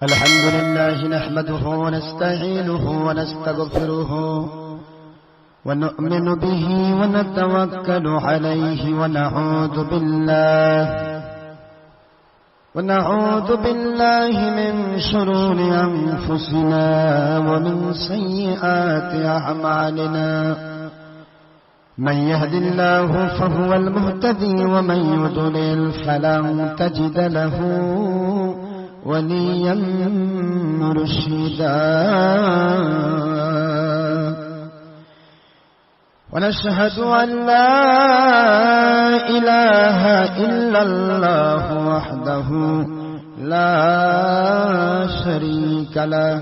الحمد لله نحمده ونستعينه ونستغفره ونؤمن به ونتوكل عليه ونعوذ بالله من شرور أنفسنا ومن سيئات أعمالنا من يهد الله فهو المهتدي ومن يضلل فلن تجد له وليا مرشدا ونشهد أن لا إله إلا الله وحده لا شريك له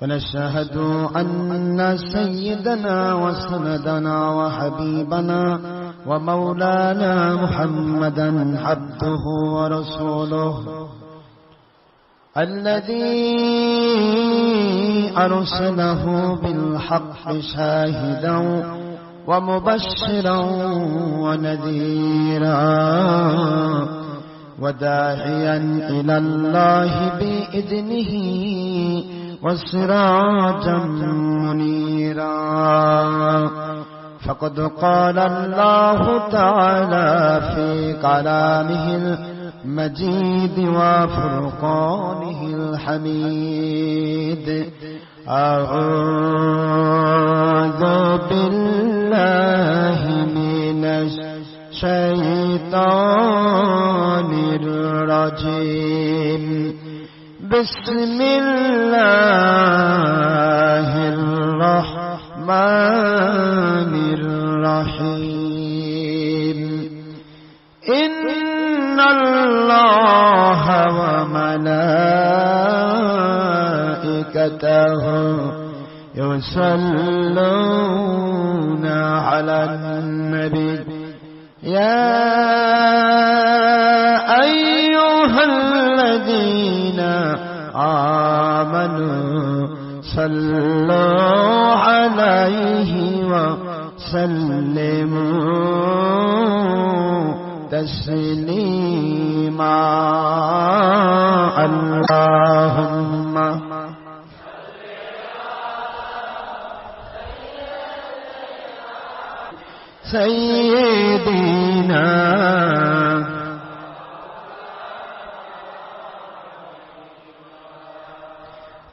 ونشهد أن سيدنا وسندنا وحبيبنا ومولانا محمدا عبده ورسوله الذي أرسله بالحق شاهدا ومبشرا ونذيرا وداعيا إلى الله بإذنه وسراجا منيرا فقد قال الله تعالى في كلامه المجيد وفرقانه الحميد أعوذ بالله من الشيطان الرجيم بسم الله الرحمن الرحيم إن الله وملائكته يصلون على النبي يا أيها الذين آمنوا صلوا عليه وسلموا تسليما اللهم سيدنا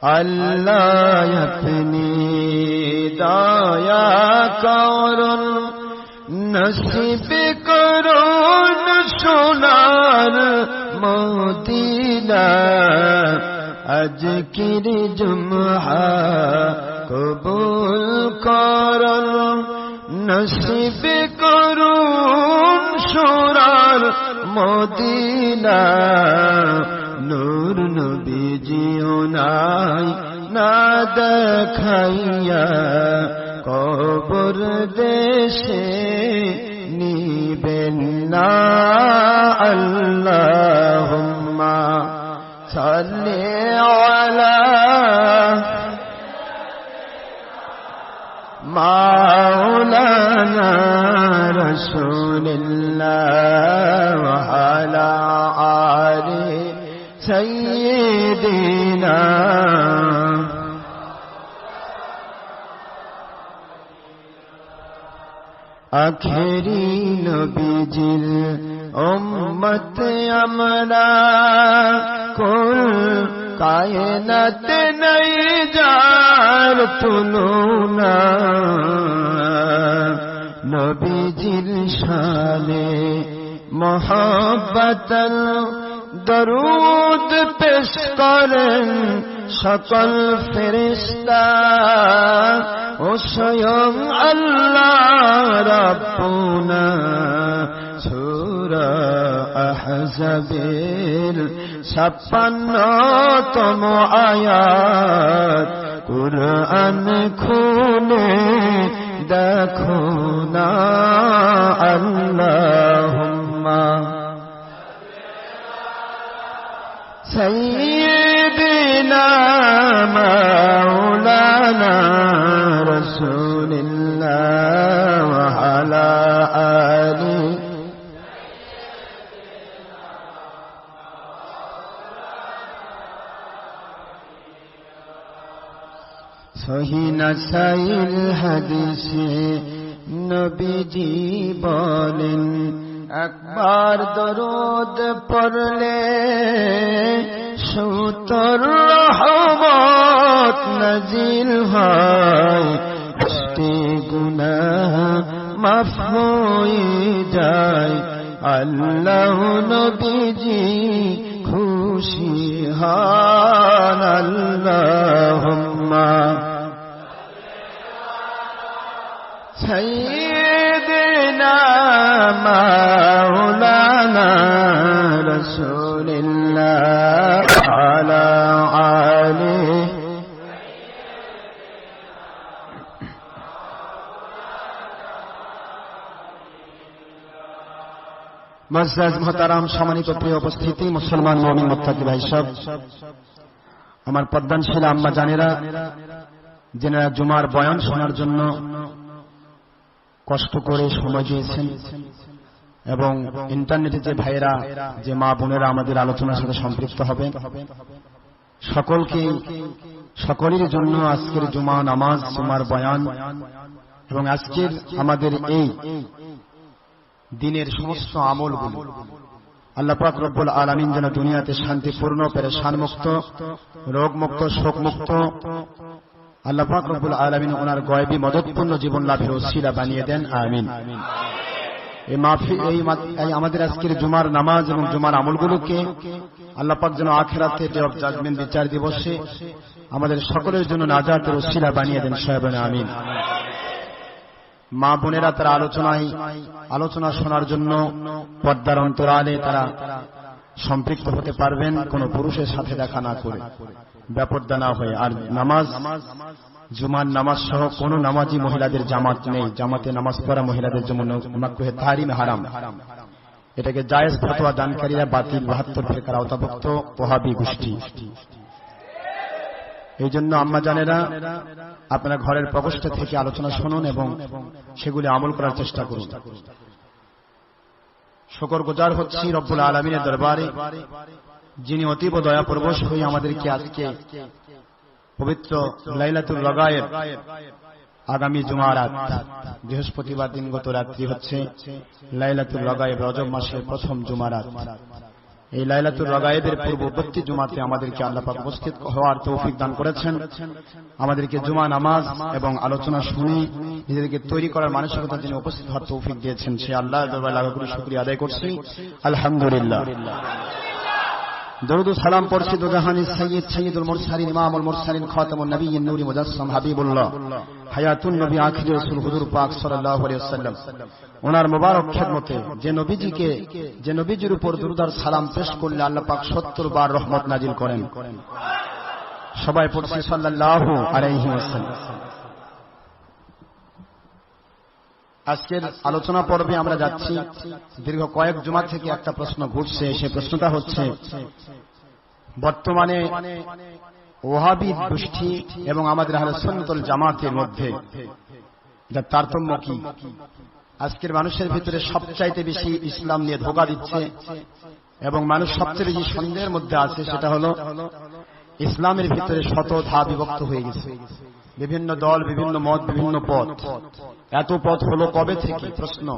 الله يفني دايا كورن نصیب کرون سونار مدینہ اج کی جمعہ قبول کرن نصیب کرون سونار مدینہ نور نبی جیو نائی نا دکھائیا কবর দেশে নিবেন না আল্লাহুম্মা সাল্লি আলা মাওলানা রাসূলিল্লাহ ওয়া আলা আলি সাইয়্যিদিনা আখেরি নবীজির উম্মত আমরা কুল কায়নাতে নাই যার তুলনা নবীজির শানে মোহাব্বতল দরুদ পেশ করেন সকল ফেরেশতা ও স্বয়ং আল্লাহ রাব্বুনা সূরা আহজাবের 56তম আয়াত কুরআন খুলে দেখো না আল্লাহুম্মা সাইয়্যিদিনা মাওলানা রাসূলিল্লাহ ওয়া আলা আলি সহি নাসাইল হাদিসে নবীজি বলেন, একবার দরুদ পড়লে 70 রহমত নাজিল হয়, 10টি গুনাহ মাফ হয়ে যায়। আল্লাহ নবীজি খুশি হন। আল্লাহুম্মা সাইয়্যিদিনা মাওলানা রাসূলিল্লাহ আলা আলিহি মুআজ্জাজ মুহতারাম, সম্মানিত প্রিয় উপস্থিতি, মুসলমান মুমিন মুত্তাকি ভাই সব, আমার পদ্মানশীল আম্মা জানেরা, যারা জুমার বয়ান শোনার জন্য কষ্ট করে সময় দিয়েছেন, এবং ইন্টারনেটে যে ভাইয়েরা, যে মা বোনেরা আমাদের আলোচনার সাথে সম্পৃক্ত হবে, সকলের জন্য আজকের জুমা নামাজ, জুমার বয়ান এবং আজকের আমাদের এই দিনের সমস্ত আমলগুলো আল্লাহ পাক রব্বুল আলামিন যেন দুনিয়াতে শান্তিপূর্ণ, পেরেশান মুক্ত, রোগ মুক্ত, শোক মুক্ত আল্লাহ পাক রব্বুল আলামিন ওনার গয়বী মদতপূর্ণ জীবন লাভের ওসিলা বানিয়ে দেন, আমিন। এই আমাদের আজকের জুমার নামাজ এবং জুমার আমলগুলোকে আল্লাহ পাক যেন আখিরাতে ডে অফ জাজমেন্ট, বিচার দিবসে আমাদের সকলের জন্য নাজাতের ওসিলা বানিয়ে দেন, সবাই বলেন আমিন। মা বোনেরা তারা আলোচনা শোনার জন্য পর্দার অন্তরালে তারা সম্পৃক্ত হতে পারবেন, কোন পুরুষের সাথে দেখা না করে, বেপর্দা না হয়ে। আর নামাজ, জুমার নামাজ সহ কোন নামাজি মহিলাদের জামাত নেই। জামাতে নামাজ পড়া মহিলাদের জন্য মাকরুহে তাহরিম, হারাম। এটাকে জায়েজ ফতোয়া দানকারীরা বাতিল 72 ফিরকার আওতাভুক্ত ওহাবী গোষ্ঠী। এই জন্য আম্মা জানেরা, আপনারা ঘরের প্রকোষ্ঠ থেকে আলোচনা শুনুন এবং সেগুলি আমল করার চেষ্টা করুন। শুকরগুজার হচ্ছি রব্বুল আলামিনের দরবারে, যিনি অতীব দয়াপরবশ হয়ে আমাদেরকে আজকে পবিত্র লাইলাতুল রগায়েব, আগামী জুমার রাত, বৃহস্পতিবার দিনগত রাত্রি হচ্ছে লাইলাতুল রগায়েব, রজব মাসের প্রথম জুমার রাত। এই লাইলাতুল রগায়েবের পূর্ববর্তী জুমাতে আমাদেরকে আল্লাহ পাক উপস্থিত হওয়ার তৌফিক দান করেছেন। আমাদেরকে জুমা নামাজ এবং আলোচনা শুনে নিজেদেরকে তৈরি করার মানসিকতা যিনি উপস্থিত হওয়ার তৌফিক দিয়েছেন, সে আল্লাহর দরবারে লাখ কোটি শুকরিয়া আদায় করছি, আলহামদুলিল্লাহ। দরুদ ও সালাম পড়ছি দুজাহানের সাইয়্যিদ, সাইয়্যিদুল মুরসালিন, ইমামুল মুরসালিন, খাতামুন নবিয়্যিন, নূরি মুজাসসাম, হাবিবুল্লাহ, হায়াতুন নবী, আখির রাসূল হুজুর পাক সাল্লাল্লাহু আলাইহি ওয়াসাল্লাম, ওনার মোবারক খেদমতে যে নবীজির উপর দুরূদ আর সালাম পেশ করলে আল্লাহ পাক 70 বার রহমত নাজিল করেন। সবাই পড়ছি সাল্লাল্লাহু আলাইহি ওয়াসাল্লাম। আজকের আলোচনা পর্বে আমরা যাচ্ছি। দীর্ঘ কয়েক জুমা থেকে একটা প্রশ্ন ঘুরছে, সেই প্রশ্নটা হচ্ছে বর্তমানে ওহাবী গোষ্ঠী এবং আমাদের আহলে সুন্নাত ওয়াল জামাতের মধ্যে যার তারতম্য কি। আজকের মানুষের ভিতরে সবচাইতে বেশি ইসলাম নিয়ে ধোঁকা দিচ্ছে এবং মানুষ সবচেয়ে বেশি সন্দেহের মধ্যে আছে, সেটা হলো ইসলামের ভিতরে শত ধাপ বিভক্ত হয়ে গেছে, বিভিন্ন দল, বিভিন্ন মত, বিভিন্ন পথ। এত পথ হলো কবে থেকে? প্রশ্ন।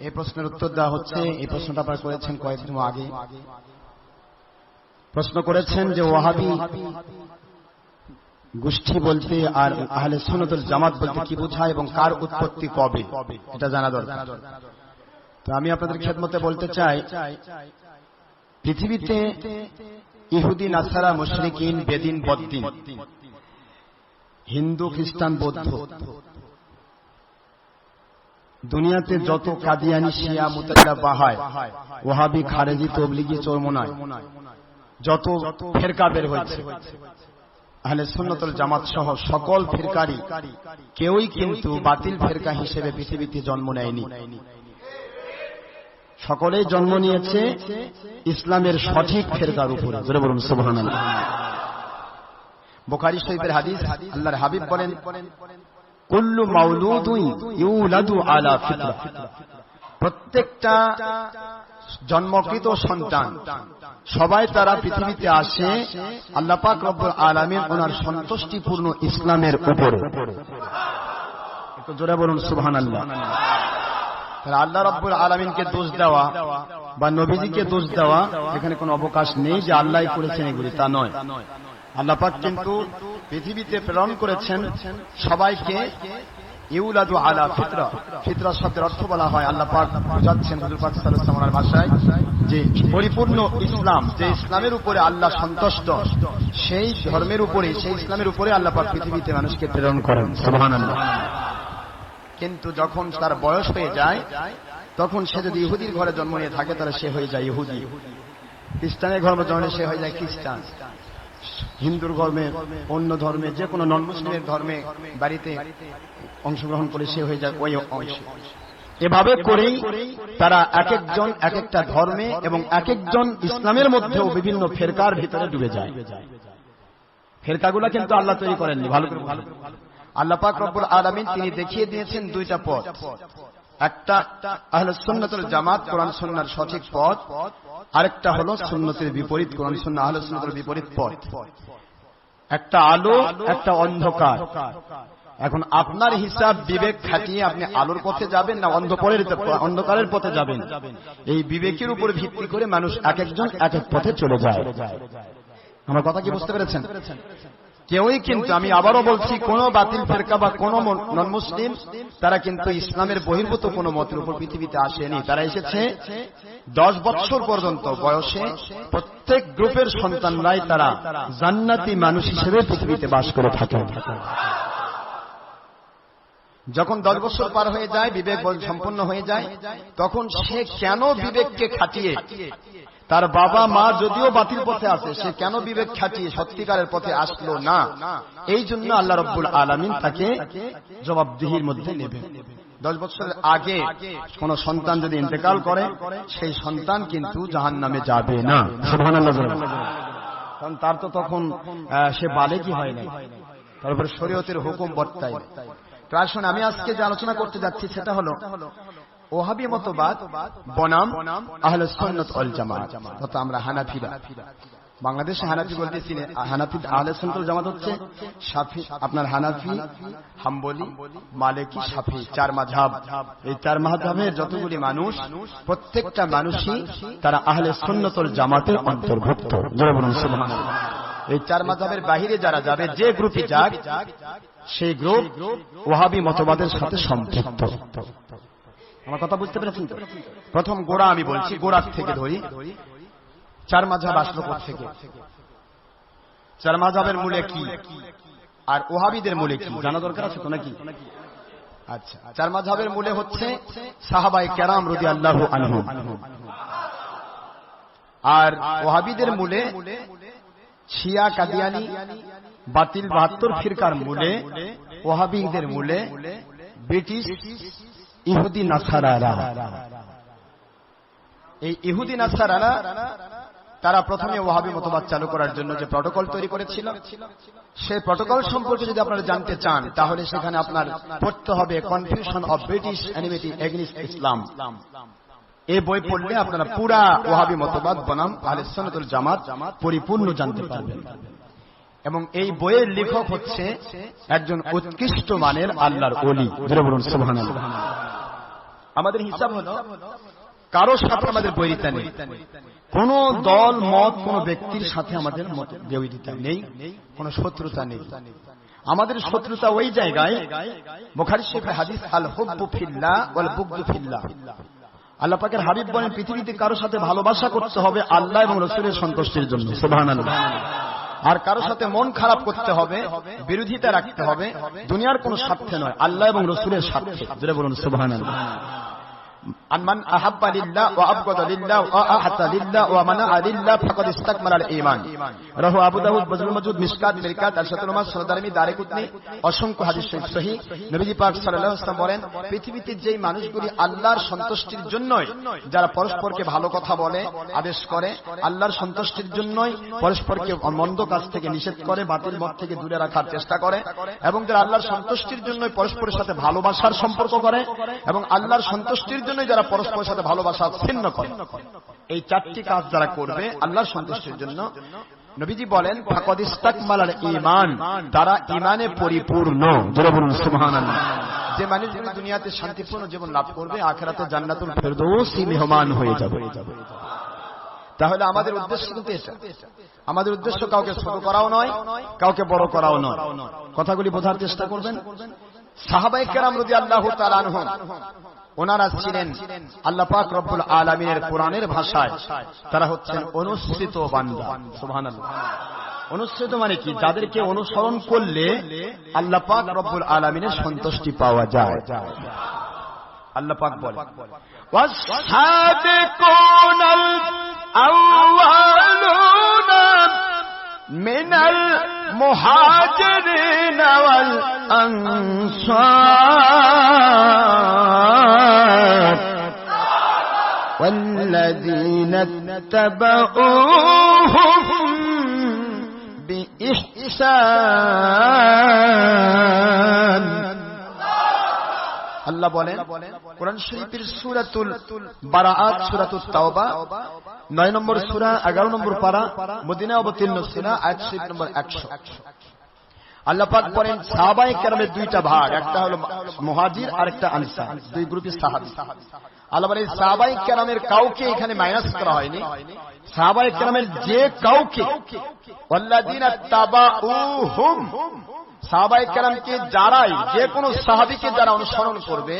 এই প্রশ্নের উত্তর দেওয়া হচ্ছে। এই প্রশ্নটা আপনারা করেছেন কয়েকদিন আগে। প্রশ্ন করেছেন যে ওয়াহাবী গোষ্ঠী বলতে আর আহলে সুন্নাত ওয়াল জামাত বলতে কি বোঝায় এবং কার উৎপত্তি কবে, এটা জানা দরকার। তো আমি আপনাদের খেদমতে বলতে চাই, পৃথিবীতে ইহুদি, নাসারা, মুশরিকিন, বেদিন, বদ্দিন, হিন্দু, খ্রিস্টান, বৌদ্ধ, দুনিয়াতে যত কাদিয়ানি, শিয়া, মুতাজিলা, বাহাই, ওয়াহাবী, খারেজি, তবলিগি, চরমোনাই যত ফিরকা বের হয়েছে, আহলে সুন্নাত ওয়াল জামাত সহ সকল ফিরকারই কেউই কিন্তু বাতিল ফিরকা হিসেবে পৃথিবীতে জন্ম নেয়নি। সকলেই জন্ম নিয়েছে ইসলামের সঠিক ফিরকার উপরে। জোরে বলুন সুবহানাল্লাহ। বুখারী শরীফের হাদিস, আল্লাহর হাবিব বলেন, কুল্লু মাউলুদুন ইউলাদু আলা ফিতরা, প্রত্যেকটা জন্মকৃত সন্তান সবাই তারা পৃথিবীতে আসে আল্লাহ পাক রব্বুল আলামিন ওনার সন্তুষ্টিপূর্ণ ইসলামের উপরে। একটু জোরে বলুন সুবহানাল্লাহ। তাহলে আল্লাহ রাব্বুল আলামিনকে দোষ দেওয়া বা নবীজিকে দোষ দেওয়া এখানে কোনো অবকাশ নেই যে আল্লাহই করেছেন এগুলি, তা নয়। আল্লাহ পাক কিন্তু পৃথিবীতে প্রেরণ করেছেন সবাইকে ইউলাদু আলা ফিতরা। ফিতরা শব্দের অর্থ বলা হয়, আল্লাহ পাক বুঝাচ্ছেন হুজুর পাক সাল্লাল্লাহু আলাইহি ওয়াসাল্লামের ভাষায় যে পরিপূর্ণ ইসলাম, যে ইসলামের উপরে আল্লাহ সন্তুষ্ট, সেই ধর্মের উপরে, সেই ইসলামের উপরে আল্লাহ পাক পৃথিবীতে মানুষকে প্রেরণ করেন। সুবহানাল্লাহ। কিন্তু যখন তার বয়স হয়ে যায়, তখন সে যদি ইহুদির ঘরে জন্ম নিয়ে থাকে তাহলে সে হয়ে যায় ইহুদি, খ্রিস্টানের ঘরে জন্ম নিয়ে সে হয়ে যায় খ্রিস্টান, হিন্দুর ধর্মে, অন্য ধর্মে, যে কোনো নন মুসলিমের ধর্মে বাড়িতে অংশগ্রহণ করে সে হয়ে যায় ওই অংশ। এভাবে করেই তারা এক একজন এক একটা ধর্মে এবং এক একজন ইসলামের মধ্যেও বিভিন্ন ফেরকার ভিতরে ডুবে যায়। ফেরকাগুলো কিন্তু আল্লাহ তৈরি করেননি, ভালো করে আল্লাহ পাক রব্বুল আলামিন তিনি দেখিয়ে দিয়েছেন দুইটা পথ। একটা আহলে সুন্নাত ওয়াল জামাত, কোরআন সুন্নাহর সঠিক পথ, আরেকটা হলো সুন্নতের বিপরীত, কোরআন সুন্নাহ আহলে সুন্নাতের বিপরীত পথ। একটা আলো, একটা অন্ধকার। এখন আপনার হিসাব বিবেক খাটিয়ে আপনি আলোর পথে যাবেন না অন্ধকারের পথে যাবেন, এই বিবেকের উপর ভিত্তি করে মানুষ এক একজন এক এক পথে চলে যায়। আমার কথা কি বুঝতে পেরেছেন? কেউই কিন্তু, আমি আবারও বলছি, কোন বাতিল ফেরকা বা কোন নন মুসলিম তারা কিন্তু ইসলামের বহির্ভূত কোন মতের উপর পৃথিবীতে আসেনি। তারা এসেছে 10 বছর পর্যন্ত বয়সে প্রত্যেক গ্রুপের সন্তানরাই তারা জান্নাতি মানুষ হিসেবে পৃথিবীতে বাস করে থাকে। যখন 10 বছর পার হয়ে যায়, বিবেক সম্পন্ন হয়ে যায়, তখন সে কেন বিবেককে খাটিয়ে, তার বাবা মা যদিও বাতিল পথে আছে, সে কেন বিবেক খাটিয়ে সত্যিকারের পথে আসলো না, এই জন্য আল্লাহ রাব্বুল আলামিন তাকে জবাবদিহির মধ্যে নেবেন। 10 বছরের আগে কোন সন্তান যদি ইন্তেকাল করে, সেই সন্তান কিন্তু জাহান্নামে যাবে না। সুবহানাল্লাহ। কারণ তার তো তখন সে বালেগী হয় না, তারপরে শরীয়তের হুকুম বর্তায়। তো আসুন, আমি আজকে যে আলোচনা করতে যাচ্ছি সেটা হলো ওহাবী মতবাদ বনাম আহলে সুন্নাত ওয়াল জামাত, অর্থাৎ আমরা হানাফিরা। বাংলাদেশে হানাফি বলতেছি, হানাফি আহলে সুন্নাত ওয়াল জামাত হচ্ছে শাফি, আপনার হানাফি, হাম্বলি, মালিকি, শাফি, 4 মাযহাব। এই 4 মাযহাবের যতগুলি মানুষ, প্রত্যেকটা মানুষই তারা আহলে সুন্নাত ওয়াল জামাতের অন্তর্ভুক্ত। জোরে বলুন সুবহানাল্লাহ। এই 4 মাযহাবের বাইরে যারা যাবে, যে গ্রুপে যাক, সেই গ্রুপ ওহাবী মতবাদের সাথে সম্পৃক্ত। আমার কথা বুঝতে পেরেছেন তো? প্রথম গোড়া আমি বলছি, গোড়ার থেকে ধরি। 4 মাযহাব আসলো কোথা থেকে? 4 মাযহাবের মূলে কি আর ওহাবীদের মূলে কি জানা দরকার আছে তো নাকি? আচ্ছা, 4 মাযহাবের মূলে হচ্ছে সাহাবায়ে কেরাম রাদিয়াল্লাহু আনহুম, আর ওহাবীদের মূলে শিয়া, কাদিয়ানী, বাতিল 72 ফিরকার মূলে, ওহাবীদের মূলে ব্রিটিশ ইহুদি নাসারারা। এই ইহুদি নাসারারা তারা প্রথমে ওয়াহাবী মতবাদ চালু করার জন্য যে প্রটোকল তৈরি করেছিল, সেই প্রটোকল সম্পর্কে যদি আপনারা জানতে চান, তাহলে সেখানে আপনার পড়তে হবে confusion of British enmity against Islam. এই বই পড়লে আপনারা পুরা ওয়াহাবী মতবাদ বনাম আহলে সুন্নাত ওয়াল জামাত পরিপূর্ণ জানতে পারবেন। এবং এই বইয়ের লেখক হচ্ছে একজন উৎকৃষ্ট মানের আল্লাহর ওলি। জোরে বলুন সুবহানাল্লাহ। আমাদের হিসাব হলো, কারোর সাথে আমাদের বৈরিতা নেই, কোন দল মত, কোন ব্যক্তির সাথে আমাদের বৈরিতা নেই, কোন শত্রুতা নেই। আমাদের শত্রুতা ওই জায়গায়, বুখারী শরীফের হাদিস, আল হুব্বু ফিল্লাহ ওয়াল বুগদু ফিল্লাহ। আল্লাহ পাকের হাবিব বলেন, পৃথিবীতে কারোর সাথে ভালোবাসা করতে হবে আল্লাহ এবং রাসূলের সন্তুষ্টির জন্য। সুবহানাল্লাহ। আর কারোর সাথে মন খারাপ করতে হবে, বিরোধিতা রাখতে হবে দুনিয়ার কোন স্বার্থে নয়, আল্লাহ এবং রাসূলের স্বার্থে। জোরে বলুন সুবহানাল্লাহ। মান আহাব্বা লিল্লাহ ওয়া আবগাদা লিল্লাহ ওয়া আহাতা লিল্লাহ ওয়া মানাআ লিল্লাহ ফাকাদ ইসতাকমালা আল ঈমান। রাহু আবু দাউদ, বাজরুল মাজিদ, মিশকাত, মিরকাত, আল-শাতুল মাস, সনদারমি, দারিকুতনি, অসংখ্য হাদিস শরীফ সহিহ। নবীজি পাক সাল্লাল্লাহু আলাইহি ওয়াসাল্লাম বলেন, পৃথিবীতে যেই মানুষগুলি আল্লাহর সন্তুষ্টির জন্যই, যারা পরস্পরকে ভালো কথা বলে, আদেশ করে, আল্লাহর সন্তুষ্টির জন্যই পরস্পরকে মন্দ কাজ থেকে নিষেধ করে, বাতিল মত থেকে দূরে রাখার চেষ্টা করে, এবং যারা আল্লাহর সন্তুষ্টির জন্যই পরস্পরের সাথে ভালোবাসার সম্পর্ক করে এবং আল্লাহর সন্তুষ্টির জন্য যারা পরস্পরের সাথে ভালোবাসা ছিন্ন করে, এই চারটি কাজ যারা করবে আল্লাহর সন্তুষ্টির জন্য, নবীজি বলেন ফাকাদ ইসতাকমালাল ঈমান, তারা ঈমানে পরিপূর্ণ। জোরে বলুন সুবহানাল্লাহ। যে মানুষ দুনিয়াতে শান্তিপূর্ণ জীবন লাভ করবে, আখিরাতে জান্নাতুল ফেরদৌসি মেহমান হয়ে যাবে। তাহলে আমাদের উদ্দেশ্য কিন্তু এটা। আমাদের উদ্দেশ্য কাউকে ছোট করাও নয়, কাউকে বড় করাও নয়। কথাগুলি বোঝার চেষ্টা করবেন। সাহাবায়ে কেরাম রাদিয়াল্লাহু তাআলা আনহুম, ওনারা ছিলেন আল্লাহ পাক রব্বুল আলামিনের কোরআনের ভাষায় তারা হচ্ছেন অনুসৃত বান্দা। সুবহানাল্লাহ। অনুসৃত মানে কি? যাদেরকে অনুসরণ করলে আল্লাহ পাক রব্বুল আলামিনের সন্তুষ্টি পাওয়া যায়। আল্লাহ পাক বলেন ওয়াস-সাবিকুনাল আউয়ালুনা মিনাল মুহাজিরিন ওয়াল আনসার ওয়াল্লাযীনা ইত্তাবাউহুম বিইহসান। আল্লাহ বলেন কোরআন শরীফের সূরাতুল বারাআত, সূরাতুত তাওবা 9 নম্বর সূরা 11 নম্বর পারা, মদিনা অবতীর্ণ সূরা, আয়াত শরীফ নম্বর 100। আল্লাহ পাক বলেন সাহাবায়ে কেরামের দুইটা ভাগ, একটা হলো মুহাজির আর একটা আনসার, দুই গ্রুপের সাহাবী। আল্লাহ বলেন সাহাবায়ে কেরামের কাউকে এখানে মাইনাস করা হয়নি। সাহাবায়ে কেরামের যে কাউকে, ওয়াল্লাযীনা তাবাউহুম, সাহাবায়ে কেরামকে যারাই, যে কোনো সাহাবীকে যারা অনুসরণ করবে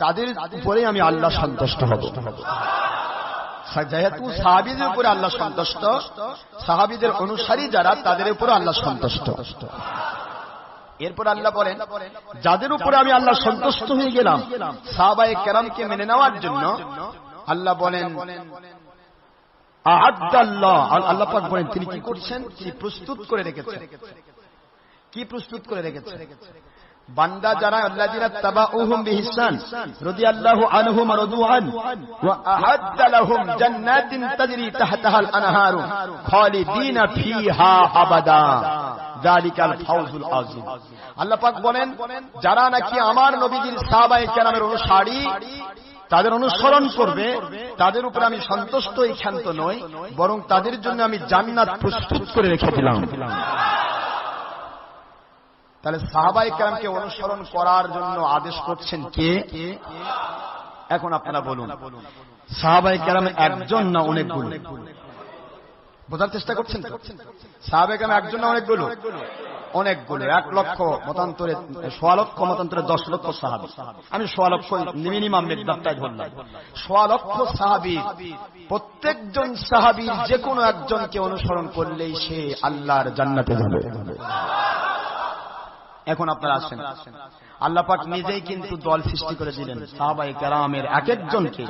তাদের উপরে আমি আল্লাহ সন্তুষ্ট হব। যেহেতু সাহাবীদের উপরে আল্লাহ সন্তুষ্ট, সাহাবীদের অনুসারী যারা তাদের উপরে আল্লাহ সন্তুষ্ট। এরপর আল্লাহ বলেন যাদের উপরে আমি আল্লাহ সন্তুষ্ট হয়ে গেলাম সাহাবায়ে কেরামকে মেনে নেওয়ার জন্য, আল্লাহ বলেন আ'আদ্দাল্লাহ, আল্লাহ পাক বলেন তিনি কি করছেন? তিনি প্রস্তুত করে রেখেছেন। কি প্রস্তুত করে রেখেছেন? বান্দা যারা আল্লাযীনা তাবাউহুম বিইহসান রাদিয়াল্লাহু আনহুম ওয়া রাদু আন ওয়া আ'আদ্দা লাহুম জান্নাতিন তাজরি তাহতাহাল আনহারু খালিদিনা ফিহা আবাদা যালিকাল ফাওজুল আযীম। আল্লাহ পাক বলেন যারা নাকি আমার নবীজির সাহাবায়ে কেরামের অনুসারী, তাদের অনুসরণ করবে, তাদের উপর আমি সন্তুষ্ট এই ক্ষান্ত নই, বরং তাদের জন্য আমি জান্নাত প্রস্তুত করে রেখে দিলাম। তাহলে সাহাবায়ে কেরামকে অনুসরণ করার জন্য আদেশ করছেন কে? এখন আপনারা বলুন সাহাবায়ে কেরাম একজন না অনেকগুলো? বোঝার চেষ্টা করছেন তো? সাহাবায়ে কেরাম একজন না অনেকগুলো? অনেকগুলো। 1 লক্ষ মতান্তরে, 1.5 লক্ষ মতান্তরে 10 লক্ষ সাহাবী। আমি 1.5 লক্ষ মিনিমাম মেকদারটাই ধরলাম। 1.5 লক্ষ সাহাবী, প্রত্যেকজন সাহাবীর যে কোনো একজনকে অনুসরণ করলেই সে আল্লাহর জান্নাতে যাবে। এখন আপনারা আসেন, আল্লাহ পাক নিজেই কিন্তু দল সৃষ্টি করে দিলেন সাহাবায়ে কেরামের এক একজনকে,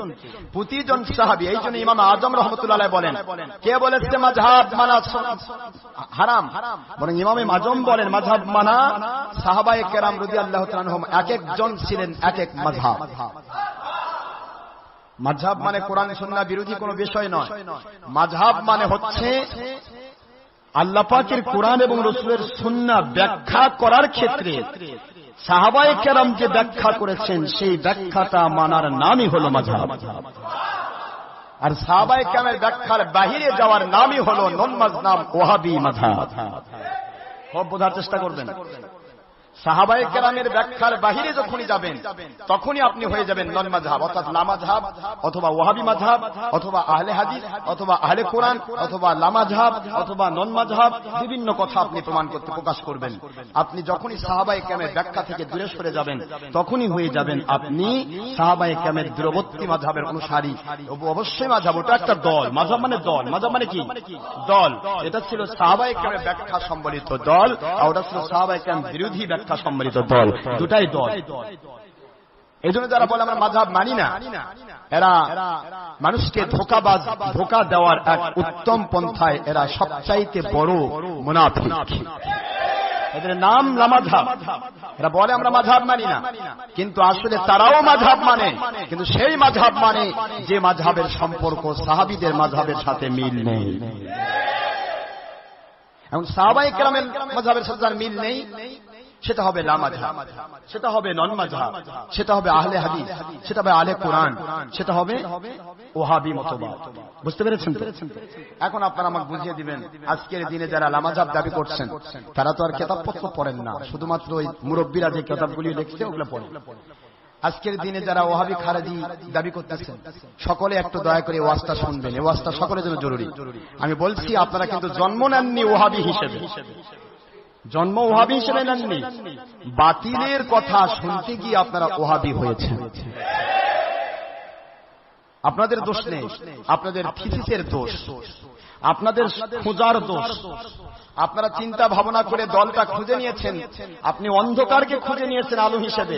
প্রতিজন সাহাবী। এই জন্য ইমাম আজম রাহমাতুল্লাহ আলাইহি বলেন, কে বলেছে মাযহাব মানা হারাম? বরং ইমাম আজম বলেন মাযহাব মানা সাহাবায়ে কেরাম রাদিয়াল্লাহু তাআলা আনহুম এক একজন ছিলেন এক এক মাযহাব। মাযহাব মানে কোরআন সুন্নাহ বিরোধী কোনো বিষয় নয়। মাযহাব মানে হচ্ছে আল্লাহ পাকের কোরআন এবং রাসূলের সুন্নাহ ব্যাখ্যা করার ক্ষেত্রে সাহাবায়ে কেরাম যে ব্যাখ্যা করেছেন সেই ব্যাখ্যাটা মানার নামই হলো মাযহাব। আর সাহাবায়ে কেরামের ব্যাখ্যার বাহিরে যাওয়ার নামই হলো নন মাযহাব, ওয়াহাবি মাযহাব। খুব বোঝার চেষ্টা করবেন। সাহাবায়ে কেরামের ব্যাখ্যার বাহিরে যখনই যাবেন তখনই আপনি হয়ে যাবেন নন মাযহাব, অর্থাৎ লা মাযহাব অথবা ওয়াহাবি মাযহাব অথবা আহলে হাদিস অথবা আহলে কোরআন অথবা লা মাযহাব অথবা নন মাযহাব, বিভিন্ন কথা আপনি প্রমাণ করতে প্রকাশ করবেন। আপনি যখনই সাহাবায়ে কেরামের ব্যাখ্যা থেকে দূরে সরে যাবেন তখনই হয়ে যাবেন আপনি সাহাবায়ে কেরামের দূরবর্তী মাযহাবের অনুসারী। অবশ্যই মাযহাব ওটা একটা দল। মাযহাব মানে দল। মাযহাব মানে কি? দল। এটা ছিল সাহাবায়ে কেরামের ব্যাখ্যা সম্বলিত দল, আর ওটা ছিল সাহাবায়ে কেরাম বিরোধী ব্যাখ্যা সম্বলিত দল। দুটাই দল। এই জন্য যারা বলে আমরা মাযহাব মানি না, এরা মানুষকে ধোঁকা দেওয়ার এক উত্তম পন্থায় এরা সবচাইতে বড় মুনাফিক। এদের নাম লা মাযহাব। এরা বলে আমরা মাযহাব মানি না, কিন্তু আসলে তারাও মাযহাব মানে, কিন্তু সেই মাযহাব মানে যে মাযহাবের সম্পর্ক সাহাবীদের মাযহাবের সাথে মিল নেই। এখন সাহাবায়ে কেরামের মাযহাবের সাথে যার মিল নেই সেটা হবে লা মাযহাব, সেটা হবে নন মাযহাব, সেটা হবে আহলে হাদিস, সেটা হবে আহলে কোরআন, সেটা হবে ওহাবি মতবাদ। বুঝতে পেরেছেন তো? এখন আপনারা আমাকে বুঝিয়ে দিবেন, আজকের দিনে যারা লা মাযহাব দাবি করছেন তারা তো আর কিতাবপত্র পড়েন না, শুধুমাত্র ওই মুরব্বীরা যে কিতাবগুলি লিখছে ওগুলো পড়েন। আজকের দিনে যারা ওহাবি খারেজি দাবি করতেছেন সকলে একটু দয়া করে ওয়াজটা শুনবেন, এই ওয়াজটা সকলের জন্য জরুরি। আমি বলছি আপনারা কিন্তু জন্ম নেননি ওহাবি হিসেবে, জন্ম ওহাবি হিসেবে নেননি, বাতিলের কথা শুনতে গিয়ে আপনারা ওহাবি হয়েছেন। আপনাদের দোষ নেই, আপনাদের থিসিসের দোষ, আপনাদের খোঁজার দোষ। আপনারা চিন্তা ভাবনা করে দলটা খুঁজে নিয়েছেন, আপনি অন্ধকারকে খুঁজে নিয়েছেন আলো হিসেবে,